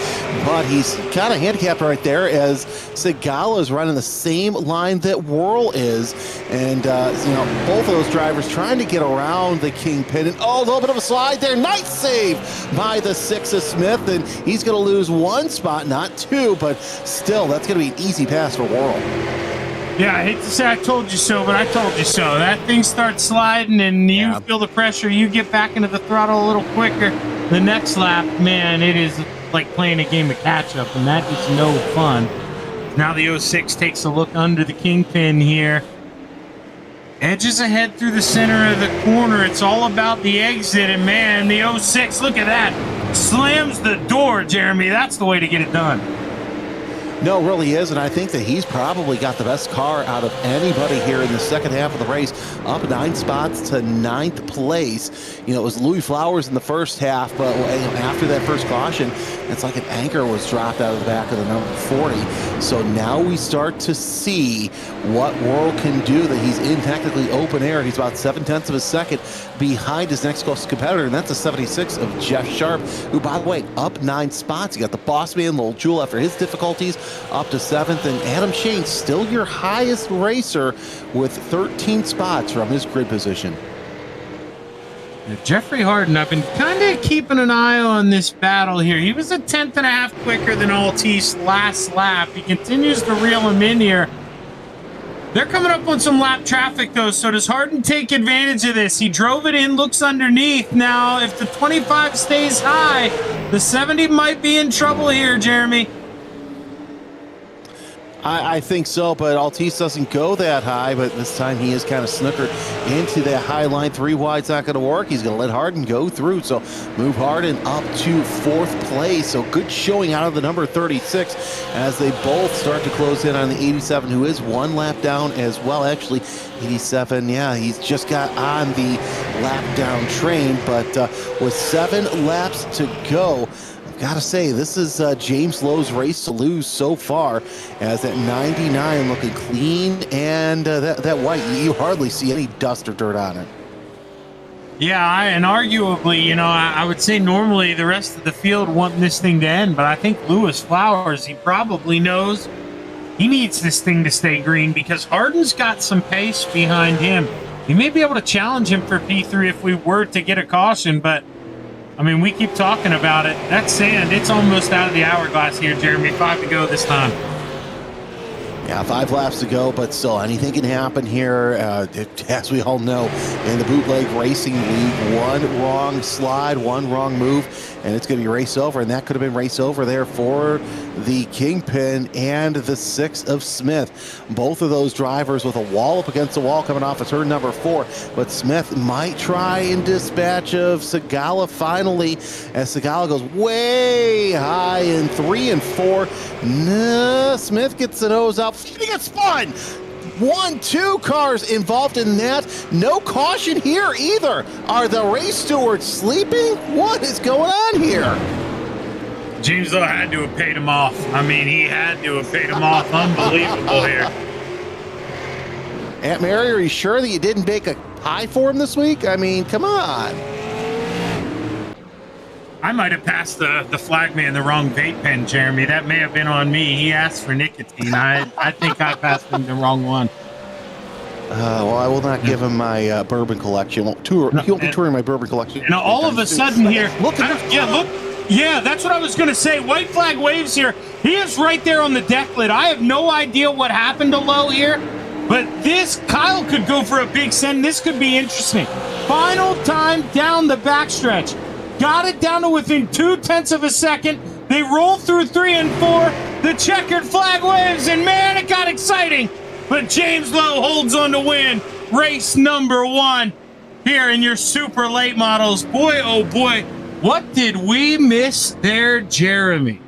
but he's kind of handicapped right there as Segala is running the same line that Worrell is. And, both of those drivers trying to get around the kingpin. And, a little bit of a slide there. Nice save by the 6 of Smith. And he's going to lose 1 spot, not 2, but still, that's going to be an easy pass for Worrell. Yeah, I hate to say I told you so, but I told you so. That thing starts sliding and you feel the pressure. You get back into the throttle a little quicker. The next lap, man, it is like playing a game of catch-up, and that is no fun. Now the 06 takes a look under the kingpin here. Edges ahead through the center of the corner. It's all about the exit. And man, the 06, look at that. Slams the door, Jeremy. That's the way to get it done. No, it really is, and I think that he's probably got the best car out of anybody here in the second half of the race, up 9 spots to 9th place. You know, it was Louis Flowers in the first half, but after that first caution, it's like an anchor was dropped out of the back of the number 40. So now we start to see what Worrell can do, that he's in technically open air. He's about 7/10 of a second behind his next closest competitor, and that's a 76 of Jeff Sharp, who, by the way, up 9 spots. You got the boss man, Lowell Jewell, after his difficulties, up to 7th, and Adam Shane, still your highest racer with 13 spots from his grid position. Jeffrey Harden, I've been kind of keeping an eye on this battle here. He was a 10th.5 quicker than Altice last lap. He continues to reel him in here. They're coming up on some lap traffic, though, so does Harden take advantage of this? He drove it in, looks underneath. Now, if the 25 stays high, the 70 might be in trouble here, Jeremy. I think so, but Altice doesn't go that high, but this time he is kind of snookered into that high line. 3 wide's not going to work. He's going to let Harden go through, so move Harden up to 4th place. So good showing out of the number 36 as they both start to close in on the 87, who is 1 lap down as well. Actually, 87, yeah, he's just got on the lap down train, but with 7 laps to go, gotta say, this is James Lowe's race to lose so far, as that 99 looking clean, and that white, you hardly see any dust or dirt on it. Yeah, and arguably, you know, I would say normally the rest of the field wanting this thing to end, but I think Lewis Flowers, he probably knows he needs this thing to stay green, because Harden's got some pace behind him. He may be able to challenge him for P3 if we were to get a caution, but I mean, we keep talking about it. That sand, it's almost out of the hourglass here, Jeremy. 5 to go this time. Yeah, 5 laps to go, but still, anything can happen here. As we all know, in the Bootleg Racing League, 1 wrong slide, 1 wrong move, and it's going to be race over, and that could have been race over there for the Kingpin and the 6 of Smith. Both of those drivers with a wall up against the wall coming off of turn number 4, but Smith might try and dispatch of Segala finally, as Segala goes way high in 3 and 4. No, Smith gets the nose up. He gets spun. 2 cars involved in that. No caution here either. Are the race stewards sleeping? What is going on here? James Lowe had to have paid him off. I mean, he had to have paid him off. Unbelievable here. Aunt Mary, are you sure that you didn't bake a pie for him this week? I mean, come on. I might have passed the flag man the wrong vape pen, Jeremy. That may have been on me. He asked for nicotine. I think I passed him the wrong one. Well, I will not give him my bourbon collection. He won't be touring my bourbon collection. Now, all of a sudden here, look. Yeah, that's what I was going to say. White flag waves here. He is right there on the deck lid. I have no idea what happened to Lowe here, but Kyle could go for a big send. This could be interesting. Final time down the backstretch. Got it down to within 0.2 of a second. They roll through 3 and 4. The checkered flag waves, and man, it got exciting. But James Lowe holds on to win race number 1 here in your super late models. Boy, oh boy, what did we miss there, Jeremy?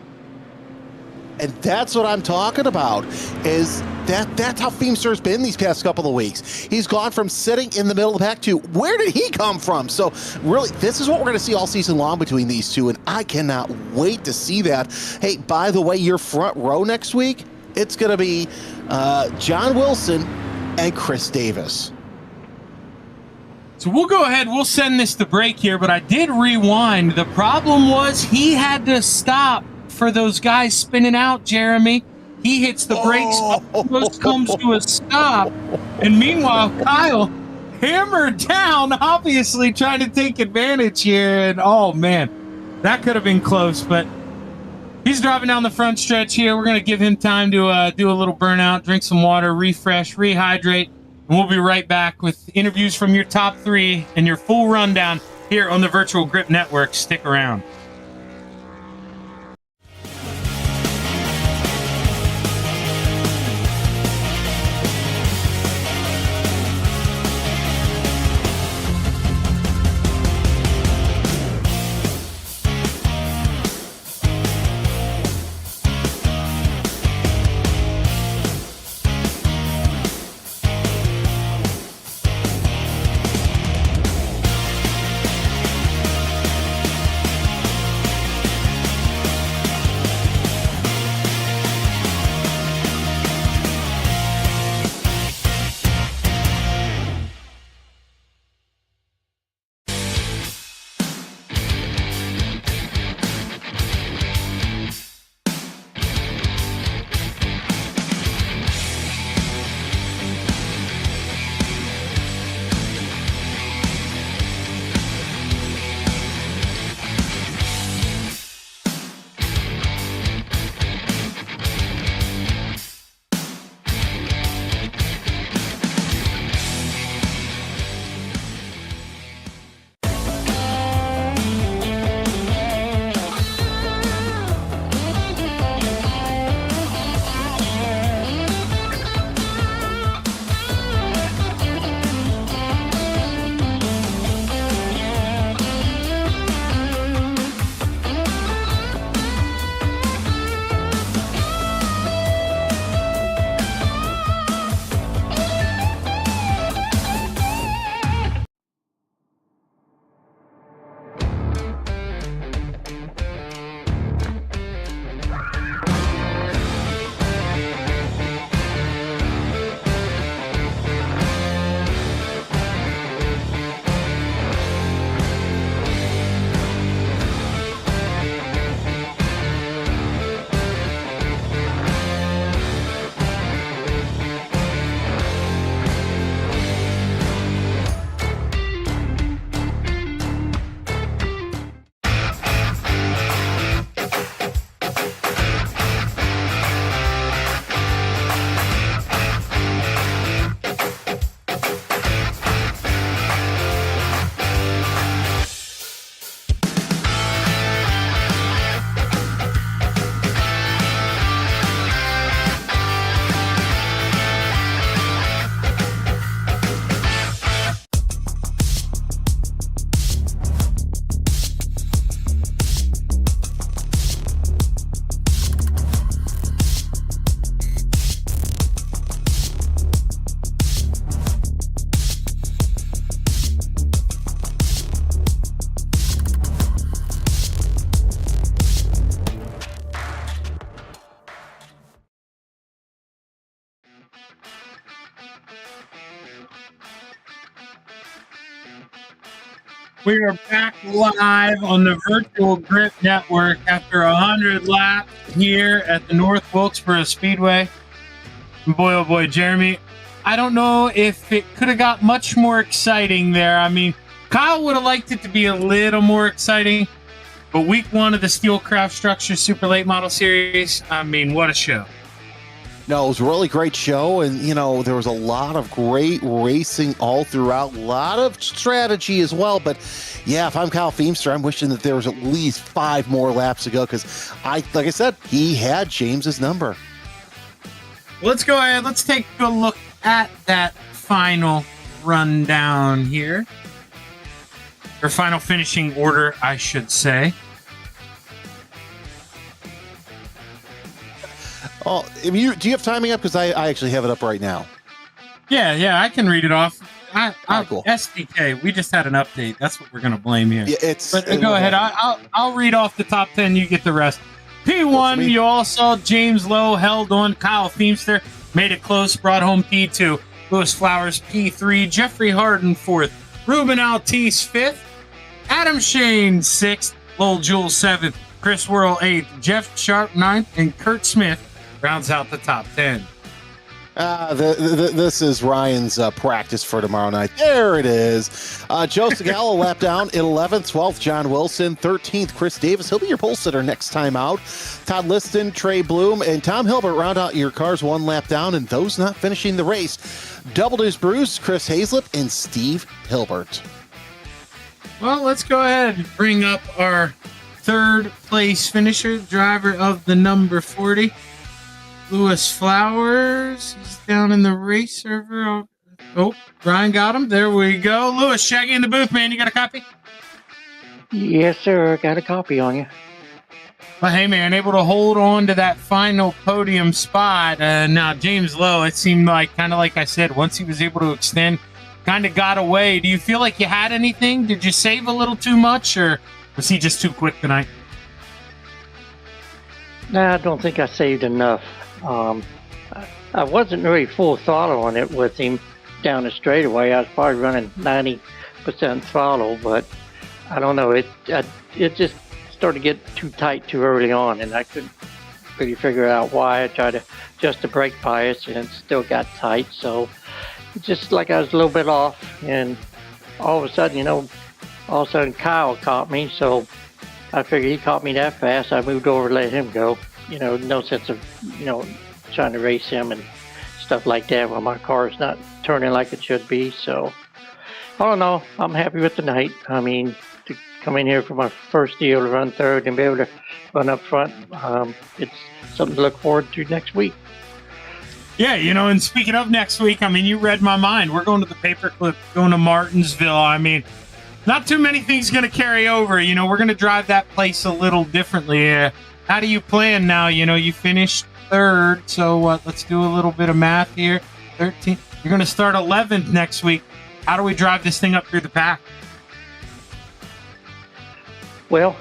And that's what I'm talking about, is that's how Feimster's been these past couple of weeks. He's gone from sitting in the middle of the pack to where did he come from? So really, this is what we're going to see all season long between these two, and I cannot wait to see that. Hey, by the way, your front row next week, it's going to be John Wilson and Chris Davis. So we'll go ahead, we'll send this to break here, but I did rewind. The problem was he had to stop for those guys spinning out, Jeremy. He hits the brakes, almost comes to a stop, and meanwhile, Kyle hammered down, obviously trying to take advantage here, and oh man, that could have been close, but he's driving down the front stretch here. We're going to give him time to do a little burnout, drink some water, refresh, rehydrate, and we'll be right back with interviews from your top 3 and your full rundown here on the Virtual Grip Network. Stick around. We are back live on the Virtual Grip Network after 100 laps here at the North Wilkesboro Speedway. Boy, oh boy, Jeremy, I don't know if it could have got much more exciting there. I mean, Kyle would have liked it to be a little more exciting, but week one of the SteelCraft Structure Super Late Model Series, I mean, what a show. No, it was a really great show, and there was a lot of great racing all throughout, a lot of strategy as well. But yeah, if I'm Kyle Feemster, I'm wishing that there was at least 5 more laps to go, because like I said, he had James's number. Let's go ahead. Let's take a look at that final rundown here, or final finishing order, I should say. Oh, do you have timing up? Because I actually have it up right now. Yeah, I can read it off. Cool. SDK, we just had an update. That's what we're going to blame here. Yeah, but go ahead. I'll read off the top 10. You get the rest. P1, you all saw James Lowe held on. Kyle Feemster made it close, brought home P2. Lewis Flowers, P3. Jeffrey Harden, 4th. Ruben Altice, 5th. Adam Shane, 6th. Lowell Jules, 7th. Chris Worrell, 8th. Jeff Sharp, 9th. And Kurt Smith rounds out the top 10. This is Ryan's practice for tomorrow night. There it is. Joe Segallo lap down in 11th, 12th, John Wilson, 13th, Chris Davis. He'll be your pole sitter next time out. Todd Liston, Trey Bloom, and Tom Hilbert round out your cars 1 lap down, and those not finishing the race. Double Deuce Bruce, Chris Hazlip, and Steve Hilbert. Well, let's go ahead and bring up our 3rd place finisher, driver of the number 40. Lewis Flowers is down in the race server. Oh, Ryan got him. There we go. Lewis, Shaggy in the booth, man. You got a copy? Yes, sir. Got a copy on you. Well, hey, man, able to hold on to that final podium spot. Now, James Lowe, it seemed like, kind of like I said, once he was able to extend, kind of got away. Do you feel like you had anything? Did you save a little too much, or was he just too quick tonight? No, I don't think I saved enough. I wasn't really full throttle on it with him down the straightaway. I was probably running 90% throttle, but I don't know. It just started to get too tight too early on, and I couldn't really figure out why. I tried to adjust the brake bias, and it still got tight. So it's just like I was a little bit off, and all of a sudden, Kyle caught me. So I figured he caught me that fast. I moved over and let him go. No sense of, trying to race him and stuff like that when my car's not turning like it should be. So, I don't know. I'm happy with the night. I mean, to come in here for my first deal to run 3rd and be able to run up front, it's something to look forward to next week. Yeah, and speaking of next week, I mean, you read my mind. We're going to the Paperclip, going to Martinsville. I mean, not too many things going to carry over. We're going to drive that place a little differently. How do you plan now? You finished 3rd, so let's do a little bit of math here. 13. You're going to start 11th next week. How do we drive this thing up through the pack? Well,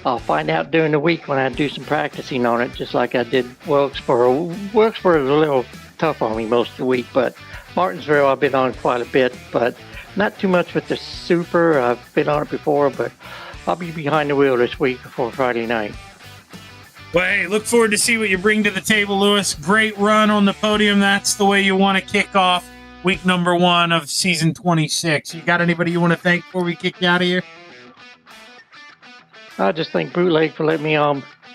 I'll find out during the week when I do some practicing on it, just like I did Wilkesboro. Wilkesboro is a little tough on me most of the week, but Martinsville I've been on quite a bit, but not too much with the Super. I've been on it before, but I'll be behind the wheel this week before Friday night. Well, hey, look forward to see what you bring to the table, Lewis. Great run on the podium. That's the way you want to kick off week number 1 of season 26. You got anybody you want to thank before we kick you out of here? I just thank Bootleg for letting me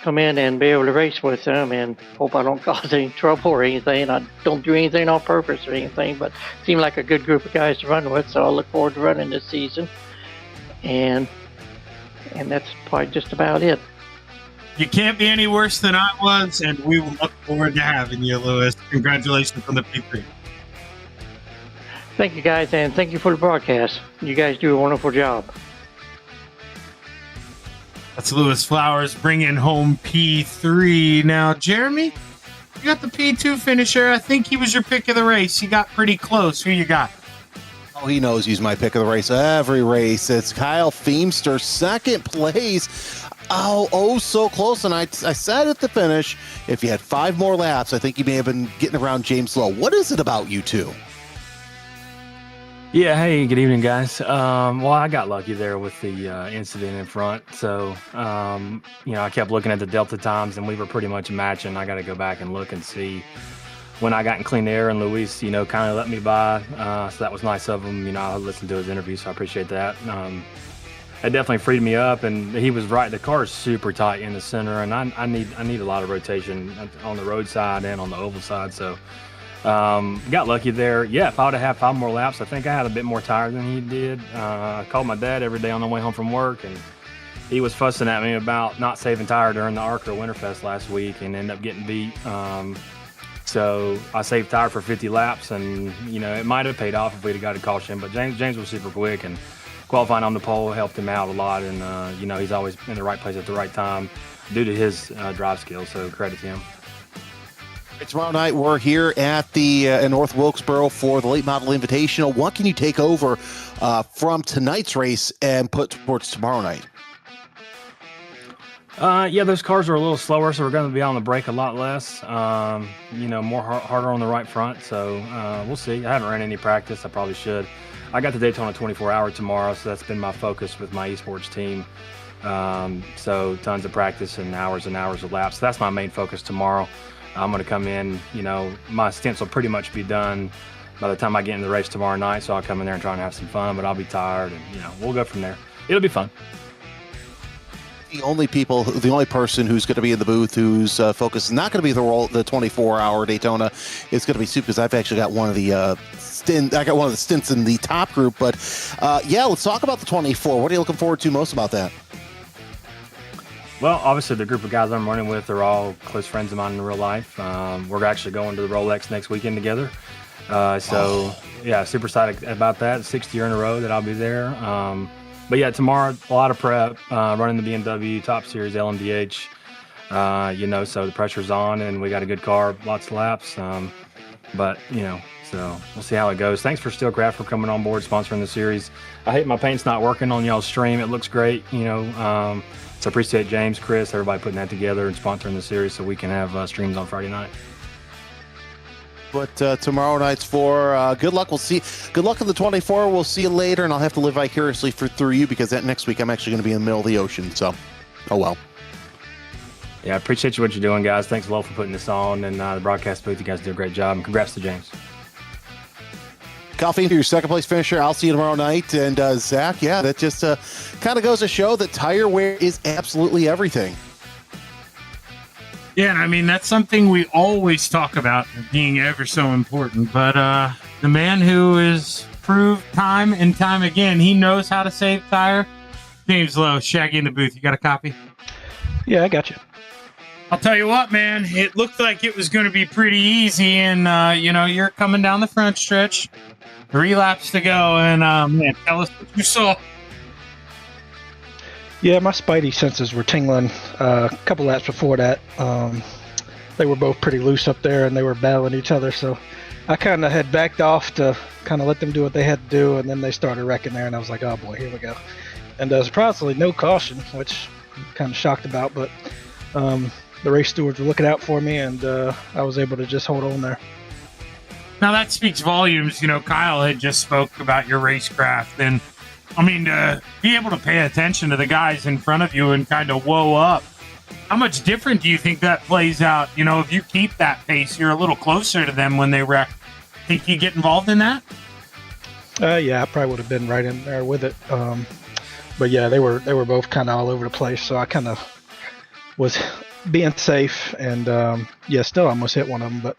come in and be able to race with them, and hope I don't cause any trouble or anything. I don't do anything on purpose or anything, but seem like a good group of guys to run with, so I look forward to running this season. And that's probably just about it. You can't be any worse than I was, and we will look forward to having you, Lewis. Congratulations on the P3. Thank you, guys, and thank you for the broadcast. You guys do a wonderful job. That's Lewis Flowers bringing home P3. Now, Jeremy, you got the P2 finisher. I think he was your pick of the race. You got pretty close. Who you got? Oh, he knows he's my pick of the race. Every race. It's Kyle Feemster, 2nd place. Oh, so close. And I said at the finish, if you had 5 more laps, I think you may have been getting around James Lowe. What is it about you two? Yeah, hey, good evening, guys. Well, I got lucky there with the incident in front. So, I kept looking at the Delta times and we were pretty much matching. I got to go back and look and see when I got in clean air, and Luis, kind of let me by. So that was nice of him. I listened to his interview, so I appreciate that. It definitely freed me up, and he was right. The car is super tight in the center, and I need a lot of rotation on the road side and on the oval side. So, got lucky there. Yeah, if I would have had 5 more laps, I think I had a bit more tire than he did. I called my dad every day on the way home from work, and he was fussing at me about not saving tire during the ARCA Winterfest last week and ended up getting beat. So I saved tire for 50 laps, and it might have paid off if we'd have got a caution. But James was super quick, and qualifying on the pole helped him out a lot. And he's always in the right place at the right time due to his drive skills. So credit to him. Tomorrow night, we're here at the in North Wilkesboro for the Late Model Invitational. What can you take over from tonight's race and put towards tomorrow night? Those cars are a little slower, so we're going to be on the brake a lot less. More harder on the right front. So we'll see. I haven't ran any practice. I probably should. I got the Daytona 24-hour tomorrow, so that's been my focus with my eSports team. So tons of practice and hours of laps. So that's my main focus tomorrow. I'm going to come in, my stints will pretty much be done by the time I get in the race tomorrow night. So I'll come in there and try and have some fun, but I'll be tired, and, we'll go from there. It'll be fun. The only person who's going to be in the booth whose focus is not going to be the 24-hour Daytona is going to be Soup, because I've actually got one of the stints in the top group. But let's talk about the 24. What are you looking forward to most about that? Well, obviously the group of guys I'm running with are all close friends of mine in real life. We're actually going to the Rolex next weekend together. Super excited about that. 6th year in a row that I'll be there. But yeah, tomorrow, a lot of prep, running the BMW Top Series LMDH, so the pressure's on and we got a good car, lots of laps. So we'll see how it goes. Thanks for SteelCraft for coming on board, sponsoring the series. I hate my paint's not working on y'all's stream. It looks great, so appreciate James, Chris, everybody putting that together and sponsoring the series so we can have streams on Friday night. But tomorrow night's for good luck. We'll see. Good luck in the 24. We'll see you later, and I'll have to live vicariously through you, because that next week I'm actually going to be in the middle of the ocean. So, oh well. Yeah, I appreciate what you're doing, guys. Thanks a lot for putting this on, and the broadcast booth. You guys do a great job, and congrats to James. Coffee, your second place finisher. I'll see you tomorrow night. And Zach, that just kind of goes to show that tire wear is absolutely everything. Yeah, I mean, that's something we always talk about being ever so important. But the man who is proved time and time again, he knows how to save tire. James Lowe, Shaggy in the booth. You got a copy? Yeah, I got you. I'll tell you what, man. It looked like it was going to be pretty easy. And, you're coming down the front stretch. 3 laps to go. And, tell us what you saw. Yeah, my spidey senses were tingling a couple laps before that. They were both pretty loose up there, and they were battling each other. So I kind of had backed off to kind of let them do what they had to do, and then they started wrecking there, and I was like, oh boy, here we go. And surprisingly, no caution, which I'm kind of shocked about. But the race stewards were looking out for me, and I was able to just hold on there. Now that speaks volumes. Kyle had just spoke about your racecraft, and I mean, to be able to pay attention to the guys in front of you and kind of whoa up, how much different do you think that plays out? If you keep that pace, you're a little closer to them when they wreck. Think you get involved in that? Yeah, I probably would have been right in there with it. But yeah, they were both kind of all over the place, so I kind of was being safe, and still almost hit one of them. But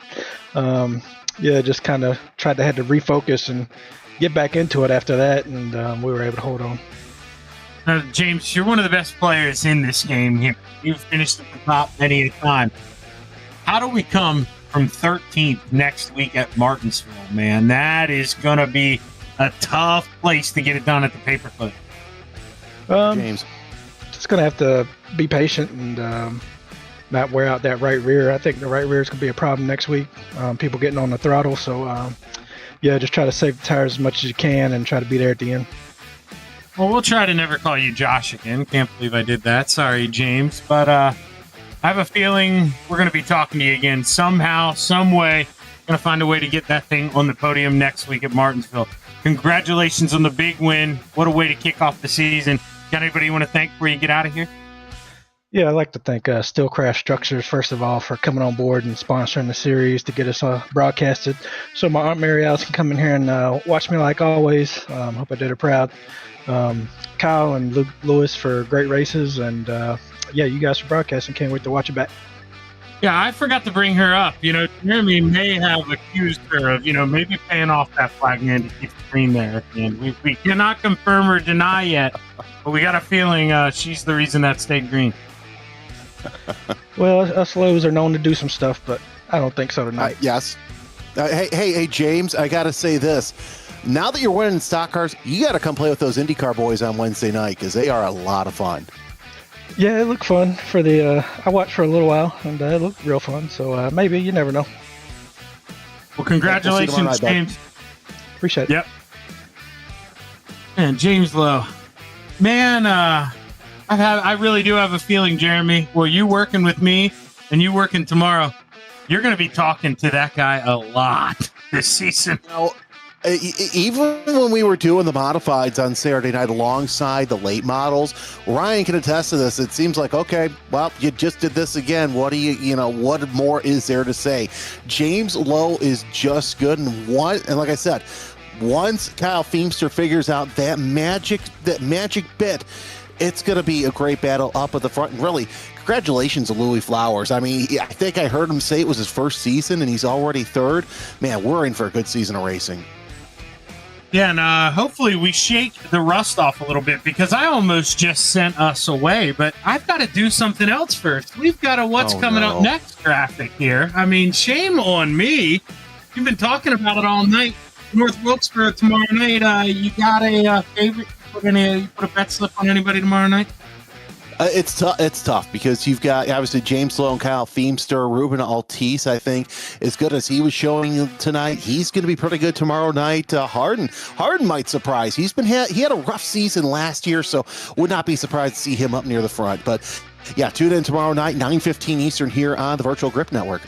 just kind of had to refocus and get back into it after that, and we were able to hold on. James, you're one of the best players in this game here. You've finished at the top many a time. How do we come from 13th next week at Martinsville, man? That is going to be a tough place to get it done at the paperclip. James. Just going to have to be patient and not wear out that right rear. I think the right rear is going to be a problem next week. People getting on the throttle, so just try to save the tires as much as you can and try to be there at the end. Well, we'll try to never call you Josh again. Can't believe I did that. Sorry, James. But I have a feeling we're going to be talking to you again somehow, some way. Going to find a way to get that thing on the podium next week at Martinsville. Congratulations on the big win. What a way to kick off the season. Got anybody you want to thank before you get out of here? Yeah, I'd like to thank SteelCraft Structures, first of all, for coming on board and sponsoring the series to get us broadcasted. So my Aunt Mary Alice can come in here and watch me like always. Hope I did her proud. Kyle and Luke Lewis for great races. And yeah, you guys for broadcasting. Can't wait to watch it back. Yeah, I forgot to bring her up. Jeremy may have accused her of, maybe paying off that flag man to keep the green there. And we cannot confirm or deny yet, but we got a feeling she's the reason that stayed green. Well, us lows are known to do some stuff, but I don't think so tonight. Yes. Hey, James, I got to say this. Now that you're winning stock cars, you got to come play with those IndyCar boys on Wednesday night because they are a lot of fun. Yeah, it looked fun for the. I watched for a little while, and it looked real fun. So maybe, you never know. Well, congratulations, we'll night, James. Appreciate it. Yep. And James Lowe, man, I really do have a feeling, Jeremy. Well, you working with me and you working tomorrow, you're going to be talking to that guy a lot this season. Even when we were doing the modifieds on Saturday night alongside the late models, Ryan can attest to this. It seems like, okay, well, you just did this again. What what more is there to say? James Lowe is just good. And like I said, once Kyle Feemster figures out that magic bit, it's going to be a great battle up at the front. And really, congratulations to Louis Flowers. I mean, I think I heard him say it was his first season and he's already third. Man, we're in for a good season of racing. Yeah, and hopefully we shake the rust off a little bit because I almost just sent us away, but I've got to do something else first. We've got a what's coming up next graphic here. I mean, shame on me. You've been talking about it all night. North Wilkesboro tomorrow night. You got a favorite? You put a bet slip on anybody tomorrow night? It's tough because you've got obviously James Lowe and Kyle Feemster. Ruben Altice, I think, as good as he was showing tonight, he's going to be pretty good tomorrow night. Harden might surprise. He had a rough season last year, so would not be surprised to see him up near the front. But yeah, tune in tomorrow night, 9:15 Eastern here on the Virtual Grip Network.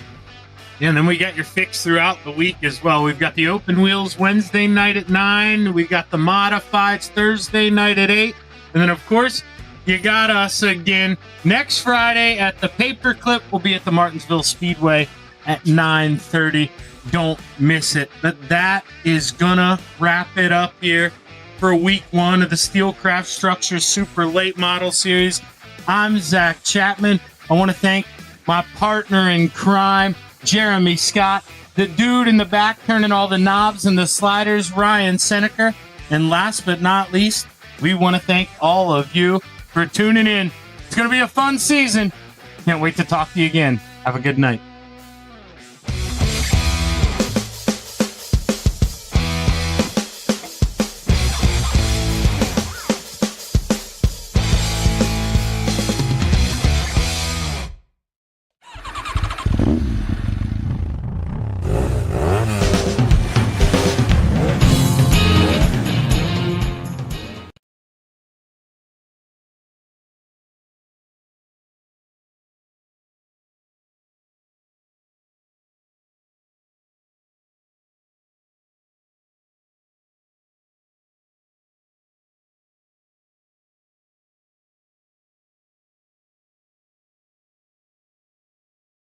Yeah, and then we got your fix throughout the week as well. We've got the open wheels Wednesday night at 9. We got the modifieds Thursday night at 8. And then, of course, you got us again next Friday at the Paperclip. We'll be at the Martinsville Speedway at 9:30. Don't miss it. But that is gonna wrap it up here for week 1 of the SteelCraft Structures Super Late Model Series. I'm Zach Chapman. I want to thank my partner in crime, Jeremy Scott, the dude in the back turning all the knobs and the sliders, Ryan Seneca, and last but not least, we want to thank all of you for tuning in. It's going to be a fun season. Can't wait to talk to you again. Have a good night.